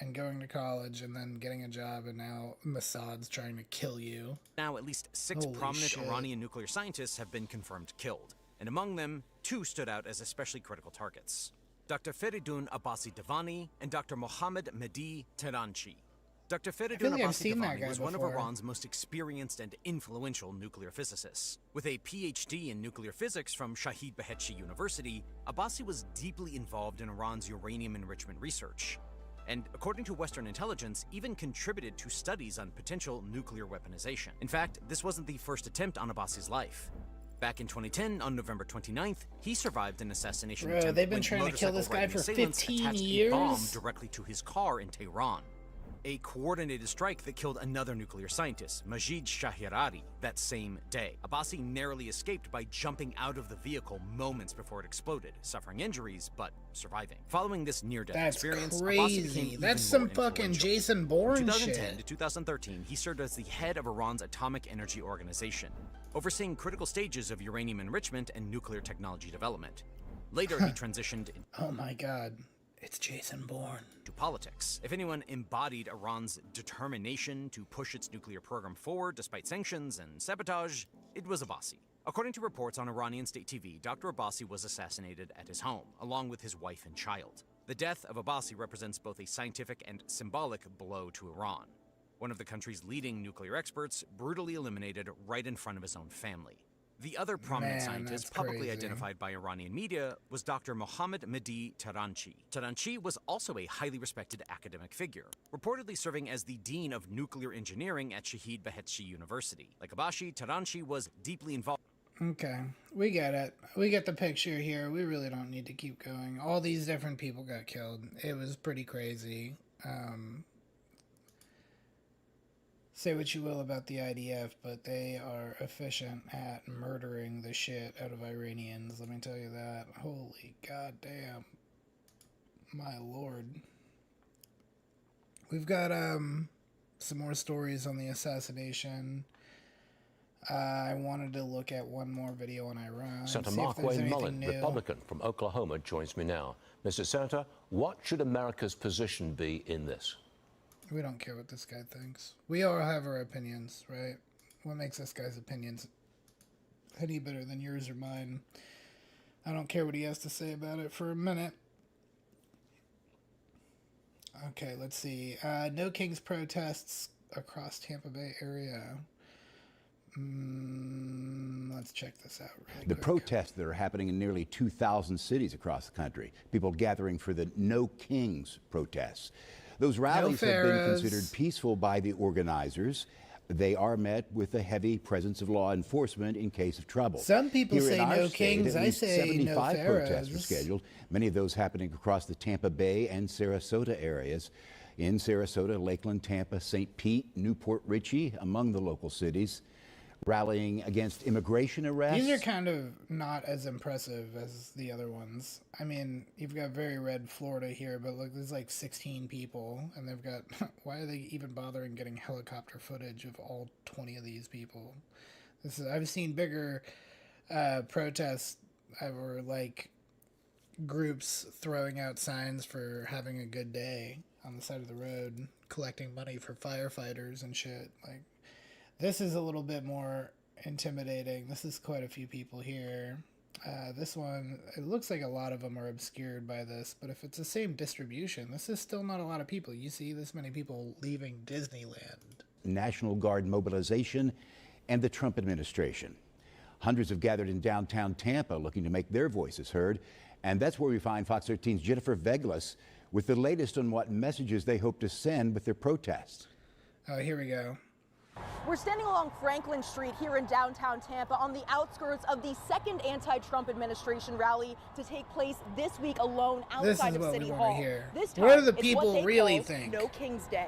and going to college and then getting a job, and now Mossad's trying to kill you. Now, at least 6 prominent Iranian nuclear scientists have been confirmed killed, and among them, 2 stood out as especially critical targets. Dr. Feridun Abbasi Davani and Dr. Mohammad Mehdi Tehranchi. Dr. Feridun Abbasi Davani was one of Iran's most experienced and influential nuclear physicists. With a PhD in nuclear physics from Shahid Behetchi University, Abbasi was deeply involved in Iran's uranium enrichment research, and according to Western intelligence, even contributed to studies on potential nuclear weaponization. In fact, this wasn't the first attempt on Abbasi's life. Back in 2010, on November 29th, he survived an assassination attempt. They've been trying to kill this guy for 15 years. A bomb directly to his car in Tehran. A coordinated strike that killed another nuclear scientist, Majid Shahirari, that same day. Abbasi narrowly escaped by jumping out of the vehicle moments before it exploded, suffering injuries, but surviving. Following this near-death experience, Abbasi became even That's some more fucking influential. Jason Bourne From 2010 shit. to 2013, he served as the head of Iran's Atomic Energy Organization, overseeing critical stages of uranium enrichment and nuclear technology development. Later, he transitioned Oh my god, it's Jason Bourne. to politics. If anyone embodied Iran's determination to push its nuclear program forward despite sanctions and sabotage, it was Abbasi. According to reports on Iranian state TV, Dr. Abbasi was assassinated at his home, along with his wife and child. The death of Abbasi represents both a scientific and symbolic blow to Iran, one of the country's leading nuclear experts brutally eliminated right in front of his own family. The other prominent Man, scientist that's publicly crazy. identified by Iranian media was Dr. Mohammad Mehdi Taranchi. Taranchi was also a highly respected academic figure, reportedly serving as the dean of nuclear engineering at Shahid Behetshi University. Like Abashi, Taranchi was deeply involved. Okay, we get it. We get the picture here. We really don't need to keep going. All these different people got killed. It was pretty crazy. Say what you will about the IDF, but they are efficient at murdering the shit out of Iranians. Let me tell you that. Holy goddamn. My lord. We've got some more stories on the assassination. I wanted to look at one more video on Iran. Senator see if Mark there's Wayne anything Mullen, new. Republican from Oklahoma, joins me now. Mr. Senator, what should America's position be in this? We don't care what this guy thinks. We all have our opinions, right? What makes this guy's opinions any better than yours or mine? I don't care what he has to say about it for a minute. Okay, let's see. No Kings protests across Tampa Bay area. Let's check this out really The quick. protests that are happening in nearly 2,000 cities across the country. People gathering for the No Kings protests. Those rallies have been pharaohs. considered peaceful by the organizers. They are met with a heavy presence of law enforcement in case of trouble. Some people Here in say our no state, kings, at I least say no 75 protests were pharaohs. scheduled, many of those happening across the Tampa Bay and Sarasota areas. In Sarasota, Lakeland, Tampa, St. Pete, Newport Richey, among the local cities, rallying against immigration arrests. These are kind of not as impressive as the other ones. I mean, you've got very red Florida here, but look, there's like 16 people, and they've got, why are they even bothering getting helicopter footage of all 20 of these people? I've seen bigger protests or like groups throwing out signs for having a good day on the side of the road, collecting money for firefighters and shit. Like, this is a little bit more intimidating. This is quite a few people here. This one, it looks like a lot of them are obscured by this, but if it's the same distribution, this is still not a lot of people. You see this many people leaving Disneyland. National Guard mobilization and the Trump administration. Hundreds have gathered in downtown Tampa looking to make their voices heard, and that's where we find Fox 13's Jennifer Veglas with the latest on what messages they hope to send with their protests. Oh, here we go. We're standing along Franklin Street here in downtown Tampa on the outskirts of the second anti-Trump administration rally to take place this week alone This outside is of what City we Hall. wanna hear. This What do time, the it's people what they really call think? No King's Day.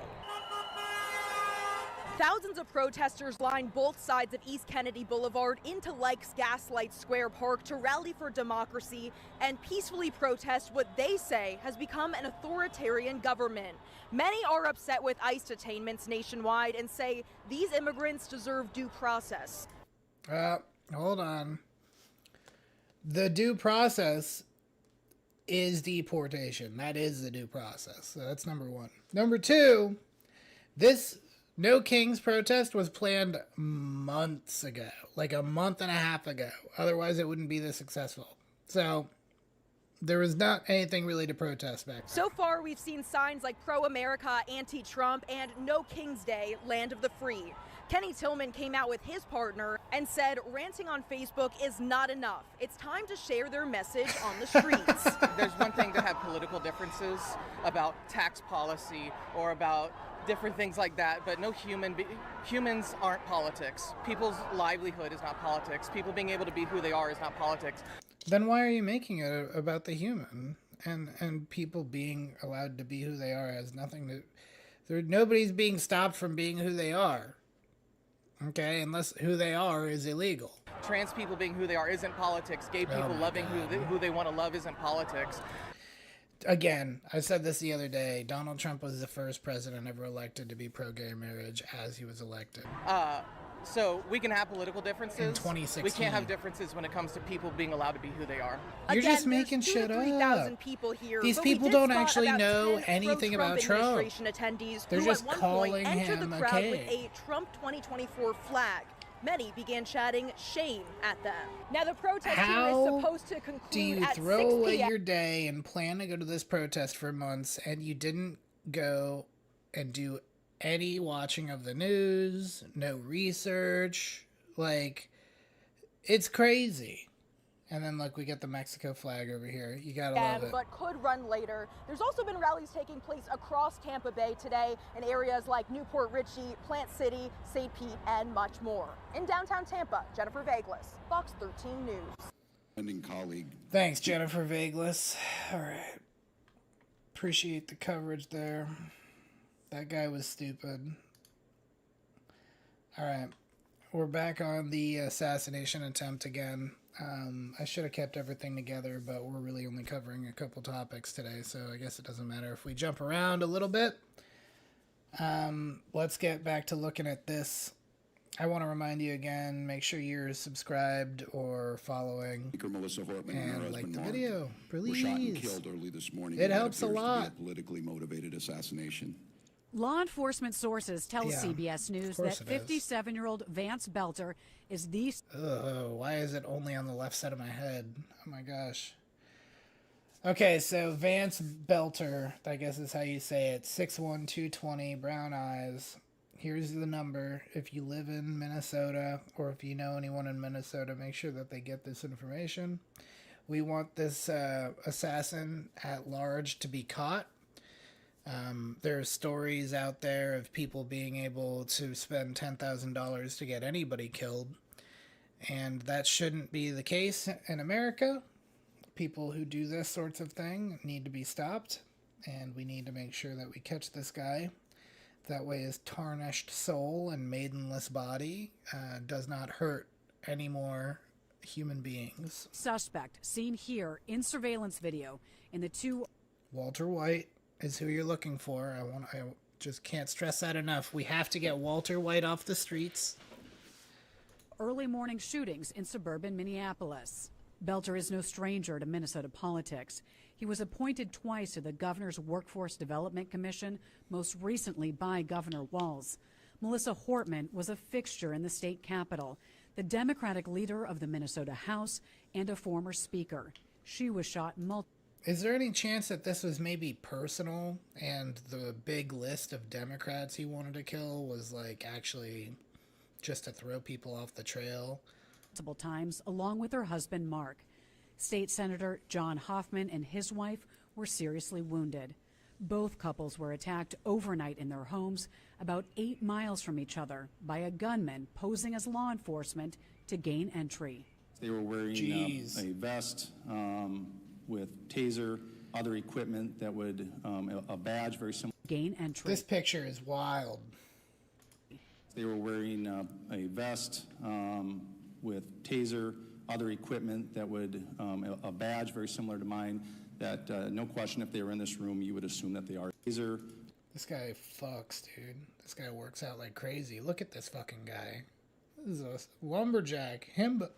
Thousands of protesters lined both sides of East Kennedy Boulevard into Like's Gaslight Square Park to rally for democracy and peacefully protest what they say has become an authoritarian government. Many are upset with ICE detainments nationwide and say these immigrants deserve due process. Hold on. The due process is deportation. That is the due process. So that's number one. Number two, this No Kings protest was planned months ago, like a month and a half ago. Otherwise, it wouldn't be this successful. So there was not anything really to protest back then. So far, we've seen signs like pro-America, anti-Trump, and No King's Day, land of the free. Kenny Tillman came out with his partner and said ranting on Facebook is not enough. It's time to share their message on the streets. There's one thing to have political differences about tax policy or about different things like that, but no humans aren't politics. People's livelihood is not politics. People being able to be who they are is not politics. Then why are you making it about the human? And people being allowed to be who they are has nothing to... Nobody's being stopped from being who they are. Okay? Unless who they are is illegal. Trans people being who they are isn't politics. Gay people loving who they want to love isn't politics. Again, I said this the other day. Donald Trump was the first president ever elected to be pro-gay marriage as he was elected. So we can have political differences. In 2016. We can't have differences when it comes to people being allowed to be who they are. You're Again, just making there's 2,000 shit to up. 3,000 people here, These but we people did don't spot actually about know 10 anything about Trump. administration attendees They're who just at one calling point entered him the a crowd with king. a Trump 2024 flag. Many began chatting shame at them. Now the protest here How is supposed to conclude do you at throw 6 away p.m. your day and plan to go to this protest for months and you didn't go and do any watching of the news, no research? Like, It's crazy. And then look, we get the Mexico flag over here. You gotta love it. But could run later. There's also been rallies taking place across Tampa Bay today in areas like Newport Richey, Plant City, St. Pete, and much more. In downtown Tampa, Jennifer Vaglis, Fox 13 News. Colleague. Thanks, Jennifer Vaglis. All right. Appreciate the coverage there. That guy was stupid. All right. We're back on the assassination attempt again. I should have kept everything together, but we're really only covering a couple topics today, so I guess it doesn't matter if we jump around a little bit. Let's get back to looking at this. I want to remind you again, make sure you're subscribed or following Melissa Hortman and her and husband like the Mark video, please. were shot and killed early this morning. It helps a appears to be lot. a politically motivated assassination. Law enforcement sources tell Yeah, CBS News of that course it is. 57-year-old Vance Belter is the... Why is it only on the left side of my head? Oh my gosh. Okay, so Vance Belter, I guess is how you say it, 6'1", 220, brown eyes. Here's the number. If you live in Minnesota or if you know anyone in Minnesota, make sure that they get this information. We want this assassin at large to be caught. There's stories out there of people being able to spend $10,000 to get anybody killed. And that shouldn't be the case in America. People who do this sorts of thing need to be stopped. And we need to make sure that we catch this guy. That way his tarnished soul and maidenless body does not hurt any more human beings. Suspect seen here in surveillance video in the two... Walter White is who you're looking for. I just can't stress that enough. We have to get Walter White off the streets. early morning shootings in suburban Minneapolis. Belter is no stranger to Minnesota politics. He was appointed twice to the governor's Workforce Development Commission, most recently by Governor Walz. Melissa Hortman was a fixture in the state capitol, the Democratic leader of the Minnesota House, and a former speaker. She was shot multiple. Is there any chance that this was maybe personal and the big list of Democrats he wanted to kill was like actually just to throw people off the trail? Multiple times, along with her husband Mark. State Senator John Hoffman and his wife were seriously wounded. Both couples were attacked overnight in their homes about 8 miles from each other by a gunman posing as law enforcement to gain entry. They were wearing a vest with taser, other equipment that would, a badge very similar. Gain entry. This picture is wild. They were wearing a vest with taser, other equipment that would, a badge very similar to mine, that no question if they were in this room, you would assume that they are. Taser. This guy fucks, dude. This guy works out like crazy. Look at this fucking guy. This is a lumberjack. Himbo.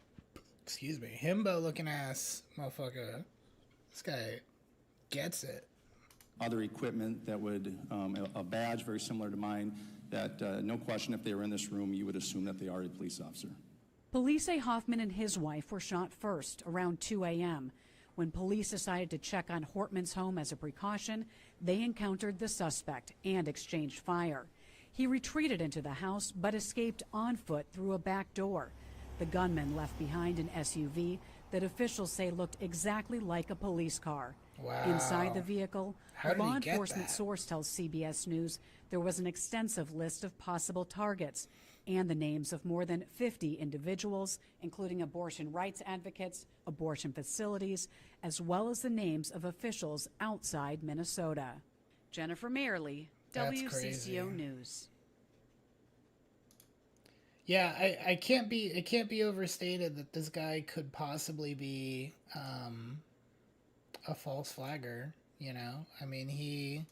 Excuse me. Himbo looking ass motherfucker. This guy gets it. Other equipment that would, a badge very similar to mine, that no question if they were in this room, you would assume that they are a police officer. Police say Hoffman and his wife were shot first around 2 a.m. When police decided to check on Hortman's home as a precaution, they encountered the suspect and exchanged fire. He retreated into the house but escaped on foot through a back door. The gunman left behind an SUV that officials say looked exactly like a police car. Wow. Inside the vehicle, How a did law he get enforcement that? source tells CBS News there was an extensive list of possible targets and the names of more than 50 individuals, including abortion rights advocates, abortion facilities, as well as the names of officials outside Minnesota. Jennifer Mayerly, That's WCCO crazy. News. Yeah, it can't be overstated that this guy could possibly be a false flagger, you know? I mean,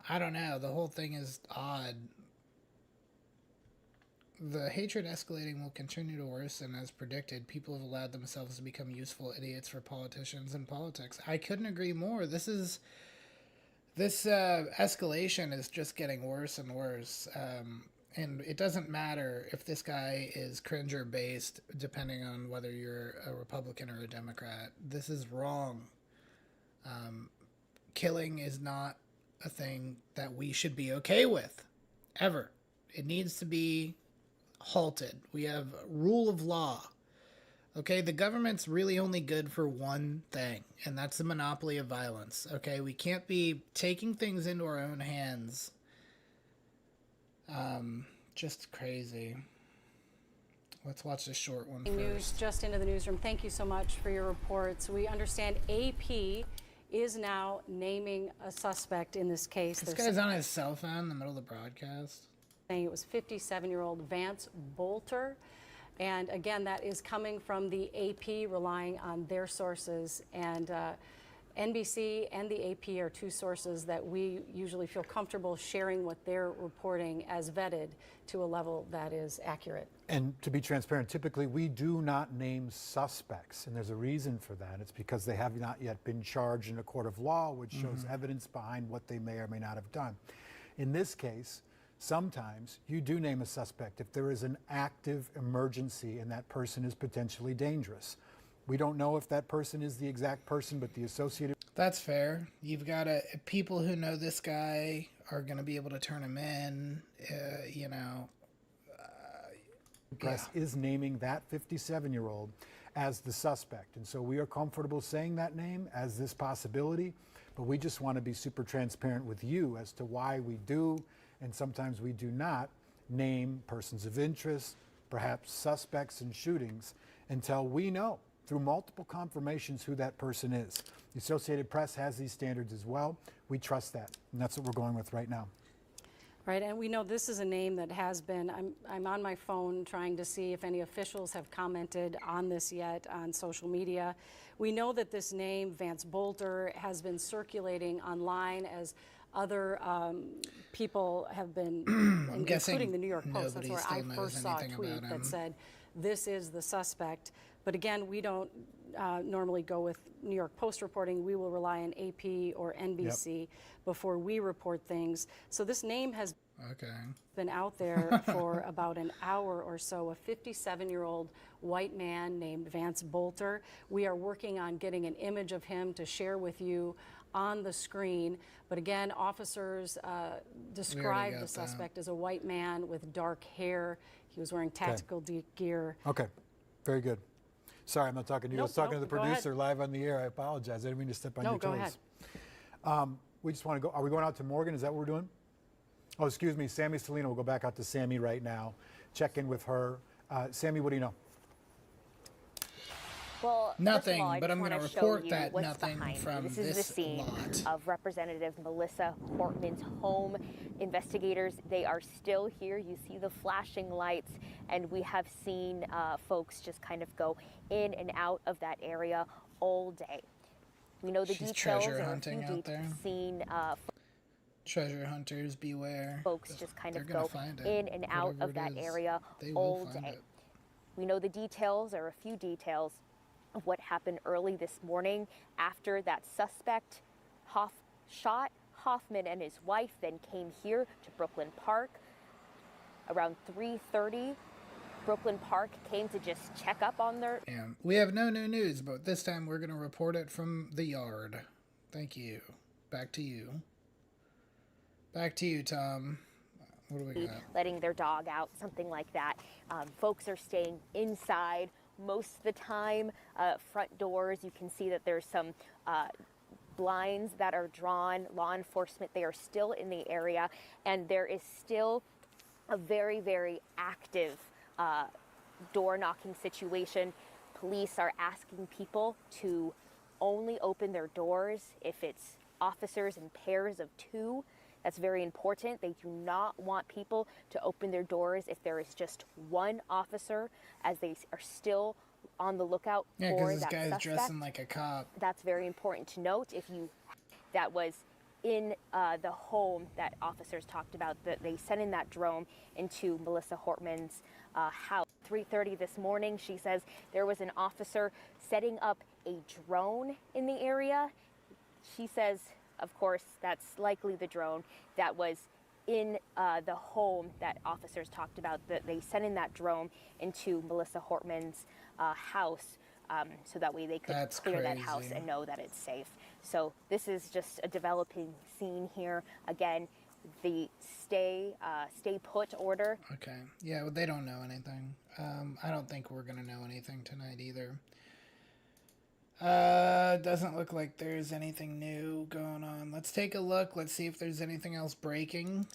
I don't know, the whole thing is odd. The hatred escalating will continue to worsen as predicted. People have allowed themselves to become useful idiots for politicians and politics. I couldn't agree more. This escalation is just getting worse and worse. And it doesn't matter if this guy is cringe or based, depending on whether you're a Republican or a Democrat. This is wrong. Killing is not a thing that we should be okay with, ever. It needs to be halted. We have rule of law. Okay, the government's really only good for one thing, and that's the monopoly of violence. Okay, we can't be taking things into our own hands. Just crazy. Let's watch this short one first. News just into the newsroom. Thank you so much for your reports. We understand AP is now naming a suspect in this case. This guy's on his cell phone in the middle of the broadcast. Saying it was 57-year-old Vance Bolter. And again, that is coming from the AP, relying on their sources. And NBC and the AP are two sources that we usually feel comfortable sharing what they're reporting as vetted to a level that is accurate. And to be transparent, typically we do not name suspects, and there's a reason for that. It's because they have not yet been charged in a court of law, which shows evidence behind what they may or may not have done. In this case, sometimes you do name a suspect if there is an active emergency and that person is potentially dangerous. We don't know if that person is the exact person, but the associated... That's fair. You've got people who know this guy are going to be able to turn him in, you know. Press is naming that 57-year-old as the suspect. And so we are comfortable saying that name as this possibility, but we just want to be super transparent with you as to why we do, and sometimes we do not, name persons of interest, perhaps suspects in shootings, until we know through multiple confirmations who that person is. The Associated Press has these standards as well. We trust that, and that's what we're going with right now. Right, and we know this is a name that has been, I'm on my phone trying to see if any officials have commented on this yet on social media. We know that this name, Vance Bolter, has been circulating online as other people have been, including the New York Post. That's where I first saw a tweet that said, this is the suspect. But again, we don't normally go with New York Post reporting. We will rely on AP or NBC before we report things. So this name has been out there for about an hour or so. A 57-year-old white man named Vance Bolter. We are working on getting an image of him to share with you on the screen. But again, officers described the suspect as a white man with dark hair. He was wearing tactical gear. Okay, very good. Sorry, I'm not talking to you. I was talking to the producer live on the air. I apologize. I didn't mean to step on your toes. No, go ahead. We just want to go. Are we going out to Morgan? Is that what we're doing? Oh, excuse me. Sammy Salino. We'll go back out to Sammy right now. Check in with her. Sammy, what do you know? Well, nothing, all, but I'm going to report that nothing from this is the scene of Representative Melissa Portman's home. Investigators, they are still here. You see the flashing lights, and we have seen folks just kind of go in and out of that area all day. We know the details treasure are hunting out there. Seen, treasure hunters beware. Folks just kind of go in and out of that area all day. We know the details, or a few details, of what happened early this morning after that suspect shot Hoffman and his wife, then came here to Brooklyn Park. Around 3:30, Brooklyn Park came to just check up on their... Yeah, we have no new news, but this time we're going to report it from the yard. Thank you. Back to you. Back to you, Tom. What do we got? Letting their dog out, something like that. Folks are staying inside most of the time. Front doors, you can see that there's some blinds that are drawn. Law enforcement, they are still in the area, and there is still a very, very active door knocking situation. Police are asking people to only open their doors if it's officers in pairs of 2. That's very important. They do not want people to open their doors if there is just one officer, as they are still on the lookout for that suspect. Yeah, because this guy's dressing like a cop. That's very important to note. That was in the home that officers talked about, that they sent in that drone into Melissa Hortman's house. 3:30 this morning, she says there was an officer setting up a drone in the area. She says, of course, that's likely the drone that was in the home that officers talked about, that they sent in that drone into Melissa Hortman's house, so that way they could clear that house and know that it's safe. So this is just a developing scene here. Again, the stay put order. Okay. Yeah, well, they don't know anything. I don't think we're gonna know anything tonight either. Doesn't look like there's anything new going on. Let's take a look. Let's see if there's anything else breaking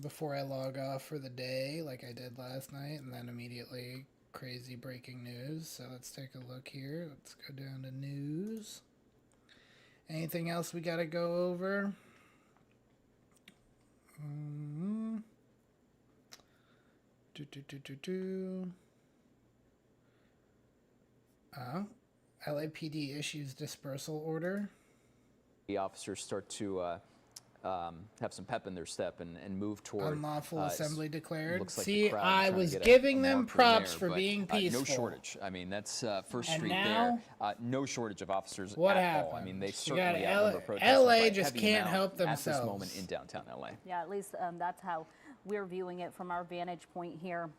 before I log off for the day, like I did last night, and then immediately crazy breaking news. So let's take a look here. Let's go down to news. Anything else we gotta go over? LAPD issues dispersal order. The officers start to have some pep in their step and move toward unlawful assembly declared. Looks like See, I was get giving a them marker props there, for but, being peaceful. No shortage. I mean, that's First And Street now, there. No shortage of officers what at happened? all. I mean, they You certainly got outnumber protesters LA by a just heavy can't amount help at this themselves. moment in downtown LA. Yeah, at least that's how we're viewing it from our vantage point here.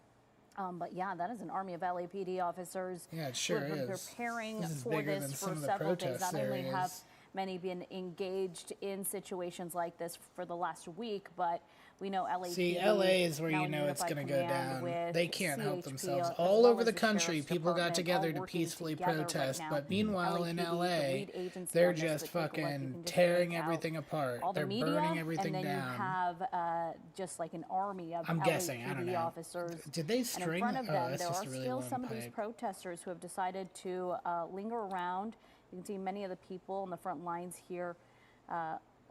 But yeah, that is an army of LAPD officers Yeah, it sure who have been is. preparing This is for bigger this than for some of the several days. protest Not only have areas. many been engaged in situations like this for the last week, but we know LAPD. See, LA is where now you in know it's unified going to go command down. with They can't help CHP, themselves. as All well over as the the country, Sheriff's people got Department, together all to working peacefully together right protest. now. But meanwhile, in LAPD, the LA, lead agency they're on this, just but take a look. You fucking can just tearing make out everything apart. all the They're media, burning everything and then down. you have just like an army of I'm LAPD guessing, I don't know. officers. Did they And string? in front of Oh, them, that's there just are a really still long some of these pipe. protesters who have decided to linger around. You can see many of the people on the front lines here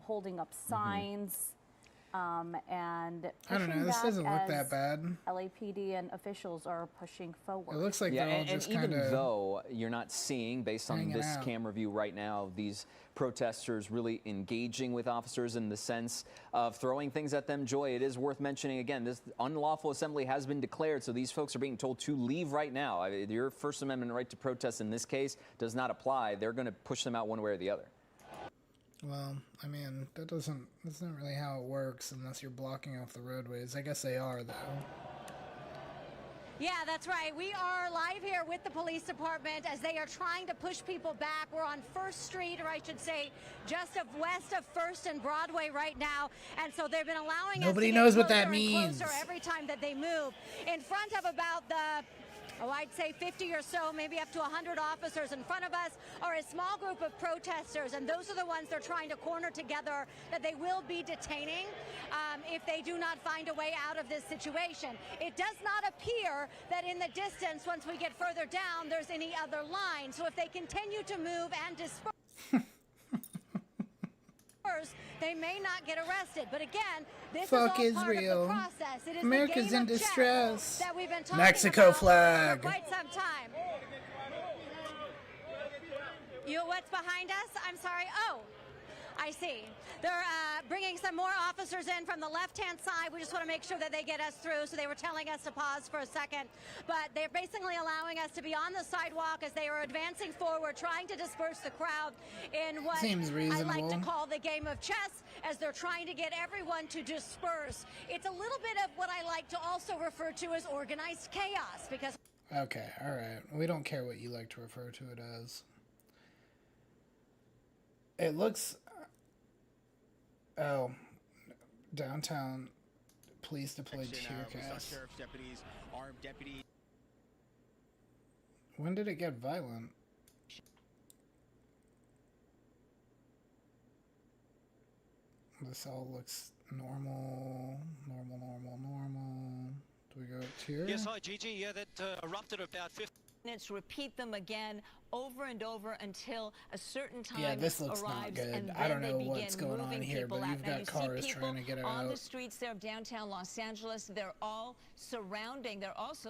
holding up signs. And I don't know, pushing this back doesn't look as that bad. LAPD and officials are pushing forward. It looks like Yeah, they're all and just even kind of though you're not seeing, based on hanging this out. camera view right now, these protesters really engaging with officers in the sense of throwing things at them, Joy, it is worth mentioning again, this unlawful assembly has been declared, so these folks are being told to leave right now. Your First Amendment right to protest in this case does not apply. They're going to push them out one way or the other. Well, I mean, that's not really how it works unless you're blocking off the roadways. I guess they are, though. Yeah, that's right. We are live here with the police department as they are trying to push people back. We're on First Street, or I should say just west of First and Broadway right now. And so they've been allowing Nobody us to knows get what that closer and means. closer every time that they move. In front of about the I'd say 50 or so, maybe up to 100 officers in front of us are a small group of protesters, and those are the ones they're trying to corner together that they will be detaining if they do not find a way out of this situation. It does not appear that in the distance, once we get further down, there's any other line. So if they continue to move and disperse, they may not get arrested. But again, this Fuck is all Israel. part of the process. It is America's the game in of chess distress. that we've been talking Mexico about flag. for quite some time. What's behind us? I'm sorry. Oh, I see. They're bringing some more officers in from the left-hand side. We just want to make sure that they get us through. So they were telling us to pause for a second. But they're basically allowing us to be on the sidewalk as they are advancing forward, trying to disperse the crowd in what Seems I like to reasonable. call the game of chess, as they're trying to get everyone to disperse. It's a little bit of what I like to also refer to as organized chaos, because... Okay, all right. We don't care what you like to refer to it as. It looks... Oh, downtown police deployed tear gas. Sheriff's deputies, armed deputies. When did it get violent? This all looks normal. Do we go up here? Yes, hi, Gigi. Yeah, that erupted about 50 minutes. Repeat them again over and over until a certain time Yeah, this looks not arrives, good. and I don't then know they what's begin going on moving here, people but out. you've Now, got you see cars people trying to get on out. the streets there of downtown Los Angeles. They're also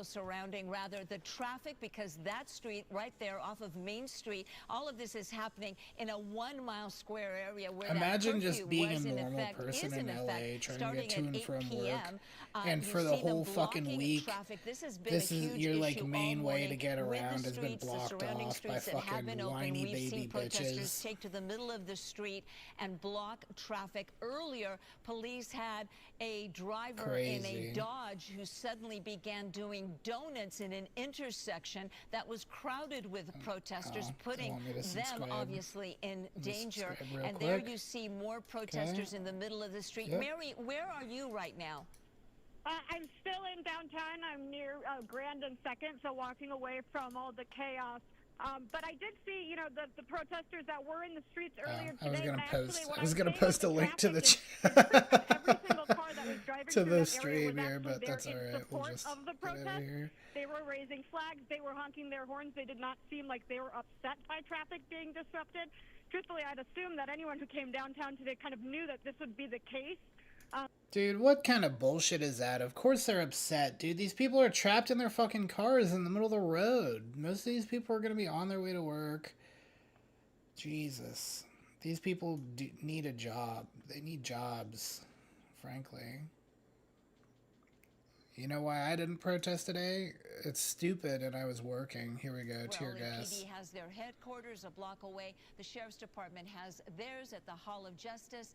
surrounding rather the traffic, because that street right there off of Main Street, all of this is happening in a 1 mile square area where Imagine that just curfew being was a in normal effect, person is in effect, LA trying to starting get to and at 8 from work, p.m. and You for the see them whole fucking blocking week, traffic. This has been this a is huge your like issue main all way to morning get with around the has been streets, the blocked surrounding off by streets that have fucking been open. whiny We've baby seen protesters bitches. take to the middle of the street and block traffic. Earlier, police had a driver in Crazy. a Dodge who suddenly began doing donuts in an intersection that was crowded with protesters, putting want me to them subscribe? obviously in danger. subscribe real And there quick. you see more protesters in the middle of the street. Yep. Mary, where are you right now? I'm still in downtown. I'm near Grand and Second, so walking away from all the chaos. But I did see, the protesters that were in the streets earlier today. I was gonna post a link to the every single car that was driving to through the that area stream was here, but there that's in alright. We'll support just of the get over protest. here. They were raising flags. They were honking their horns. They did not seem like they were upset by traffic being disrupted. Truthfully, I'd assume that anyone who came downtown today kind of knew that this would be the case. Dude, what kind of bullshit is that? Of course they're upset, dude. These people are trapped in their fucking cars in the middle of the road. Most of these people are going to be on their way to work. Jesus. These people need a job. They need jobs, frankly. You know why I didn't protest today? It's stupid and I was working. Here we go, tear gas. PD has their headquarters a block away. The Sheriff's Department has theirs at the Hall of Justice.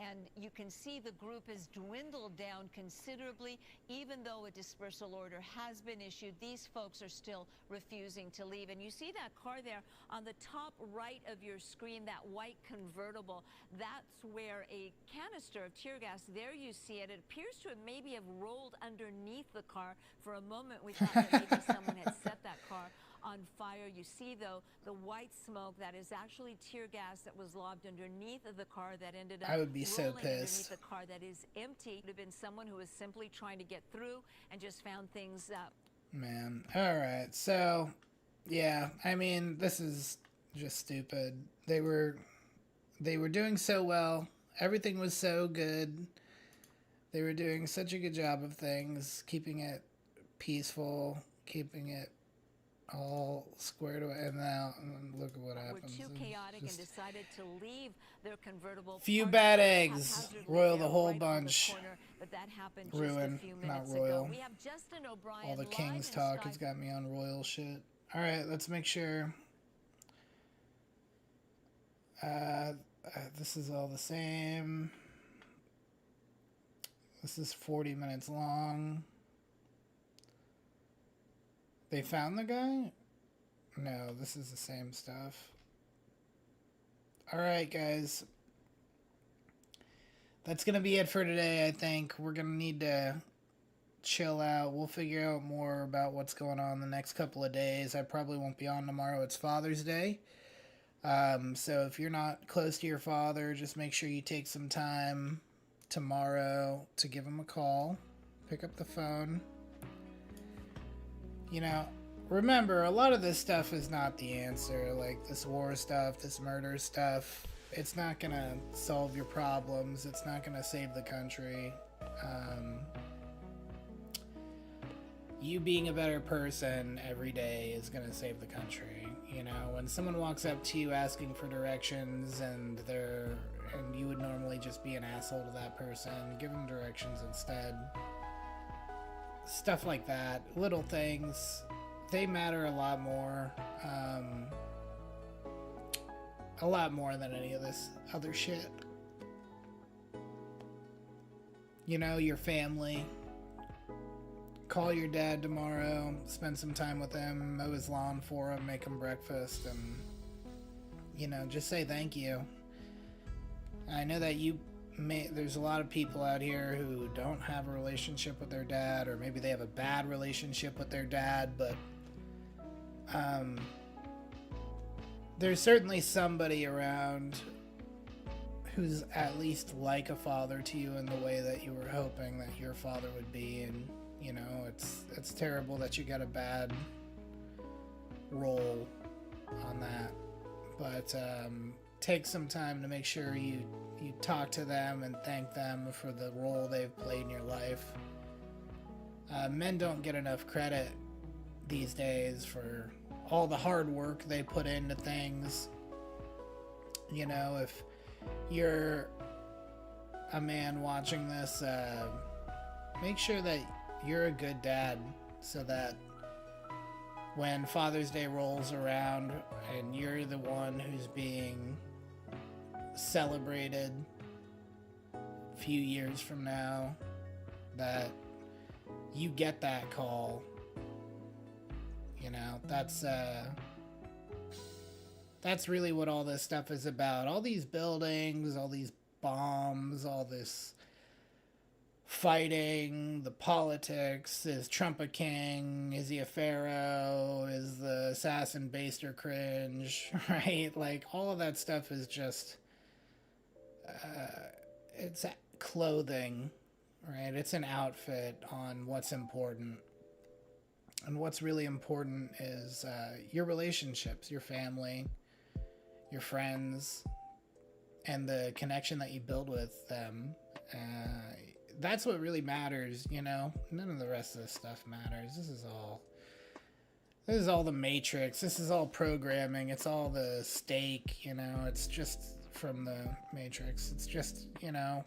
And you can see the group has dwindled down considerably. Even though a dispersal order has been issued, these folks are still refusing to leave. And you see that car there on the top right of your screen, that white convertible. That's where a canister of tear gas, there you see it. It appears to have maybe have rolled underneath the car. For a moment, we thought that maybe someone had set that car on fire. You see, though, the white smoke that is actually tear gas that was lobbed underneath of the car that ended up I would be so rolling pissed. underneath the car that is empty. It would have been someone who was simply trying to get through and just found things Man. Alright, so, yeah, I mean, this is just stupid. They were doing so well. Everything was so good. They were doing such a good job of things, keeping it peaceful, keeping it all squared away, and now look at what happens. Were too chaotic and decided to leave their convertible. Few bad eggs. Royal the whole bunch. But that happened Ruin, just a few not minutes royal. ago. We have Justin O'Brien All the live King's in talk Sky- has got me on royal shit. Alright, let's make sure. This is all the same. This is 40 minutes long. They found the guy? No, this is the same stuff. Alright, guys. That's going to be it for today, I think. We're going to need to chill out. We'll figure out more about what's going on the next couple of days. I probably won't be on tomorrow. It's Father's Day. So if you're not close to your father, just make sure you take some time tomorrow to give him a call. Pick up the phone. You know, remember, a lot of this stuff is not the answer. Like, this war stuff, this murder stuff, it's not gonna solve your problems. It's not gonna save the country. You being a better person every day is gonna save the country. You know, when someone walks up to you asking for directions and you would normally just be an asshole to that person, give them directions instead. Stuff like that, little things, they matter a lot more than any of this other shit. You know, your family. Call your dad tomorrow, spend some time with him, mow his lawn for him, make him breakfast, and, you know, just say thank you. I know that there's a lot of people out here who don't have a relationship with their dad, or maybe they have a bad relationship with their dad, but there's certainly somebody around who's at least like a father to you in the way that you were hoping that your father would be. And you know, it's terrible that you got a bad role on that, but take some time to make sure you talk to them and thank them for the role they've played in your life. Men don't get enough credit these days for all the hard work they put into things. You know, if you're a man watching this, make sure that you're a good dad, so that when Father's Day rolls around and you're the one who's being celebrated a few years from now, that you get that call. You know, that's really what all this stuff is about. All these buildings, all these bombs, all this fighting, the politics. Is Trump a king? Is he a pharaoh? Is the assassin Dauster cringe? Right? Like, all of that stuff is just, it's clothing, right? It's an outfit on what's important. And what's really important is your relationships, your family, your friends, and the connection that you build with them. That's what really matters, you know? None of the rest of this stuff matters. This is all the Matrix. This is all programming. It's all the stake, you know? It's just from the Matrix. It's just, you know,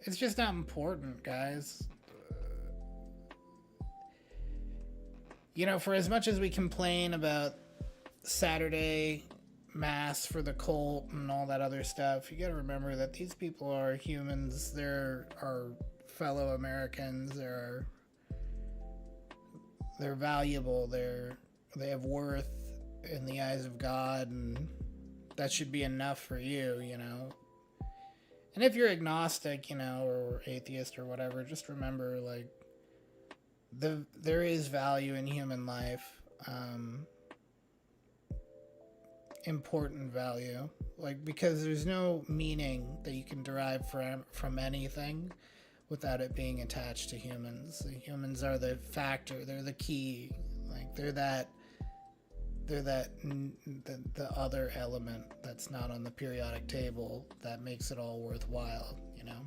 it's just not important, guys. You know, for as much as we complain about Saturday Mass for the cult and all that other stuff, you gotta remember that these people are humans. They're our fellow Americans. They're valuable. They have worth in the eyes of God, and that should be enough for you, you know. And if you're agnostic, you know, or atheist or whatever, just remember, like, there is value in human life, important value, like, because there's no meaning that you can derive from anything without it being attached to humans. The humans are the factor, they're the key, like, they're the other element that's not on the periodic table that makes it all worthwhile, you know.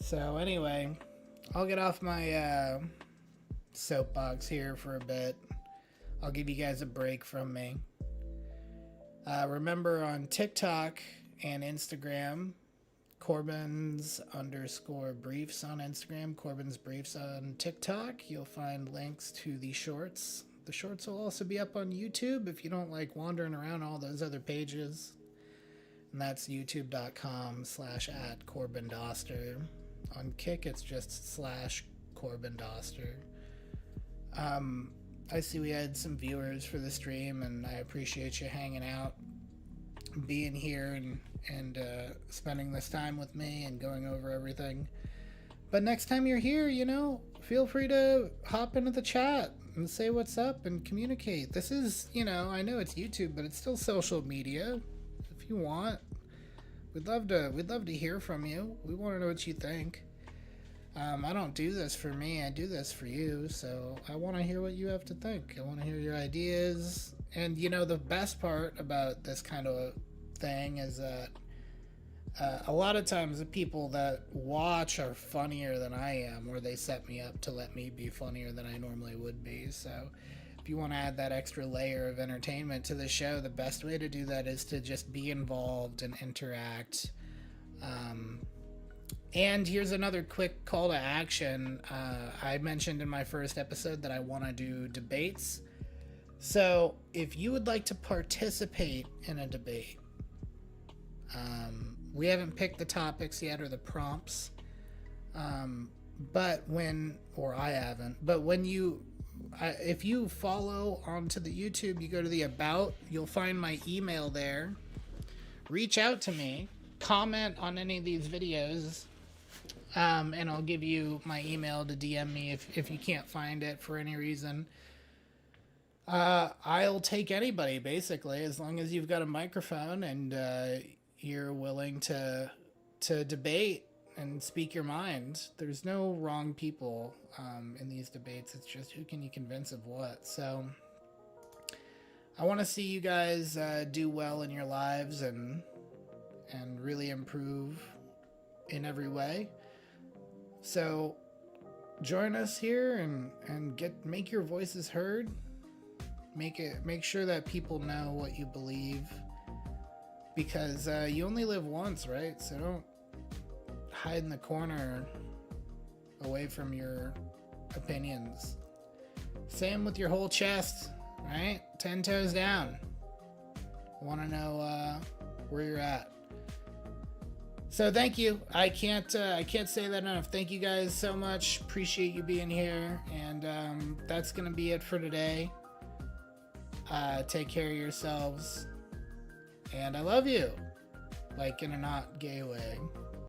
So anyway, I'll get off my soapbox here for a bit. I'll give you guys a break from me. Remember, on TikTok and Instagram, Corbin's _briefs on Instagram, Corbin's briefs on TikTok, you'll find links to the shorts. The shorts will also be up on YouTube if you don't like wandering around all those other pages. And that's youtube.com/@CorbinDauster. On Kick, it's just /Corbin Dauster. I see we had some viewers for the stream, and I appreciate you hanging out, being here, and spending this time with me and going over everything. But next time you're here, you know, feel free to hop into the chat and say what's up and communicate. This is, you know, I know it's YouTube, but it's still social media. If you want, we'd love to hear from you. We want to know what you think. I don't do this for me, I do this for you, so I want to hear what you have to think. I want to hear your ideas. And, you know, the best part about this kind of thing is that a lot of times the people that watch are funnier than I am, or they set me up to let me be funnier than I normally would be. So if you want to add that extra layer of entertainment to the show, the best way to do that is to just be involved and interact. And here's another quick call to action. I mentioned in my first episode that I want to do debates. So if you would like to participate in a debate, we haven't picked the topics yet or the prompts, but I haven't, but if you follow onto the YouTube, you go to the About, you'll find my email there. Reach out to me, comment on any of these videos, and I'll give you my email to DM me if you can't find it for any reason. I'll take anybody, basically, as long as you've got a microphone and you're willing to debate and speak your mind. There's no wrong people in these debates. It's just who can you convince of what. So I want to see you guys do well in your lives and really improve in every way. So join us here and make your voices heard. Make sure that people know what you believe, because you only live once, right? So don't hide in the corner away from your opinions. Same with your whole chest, right? 10 toes down. I want to know where you're at. So thank you. I can't say that enough. Thank you guys so much. Appreciate you being here. And that's gonna be it for today. Take care of yourselves. And I love you. like in a not gay way.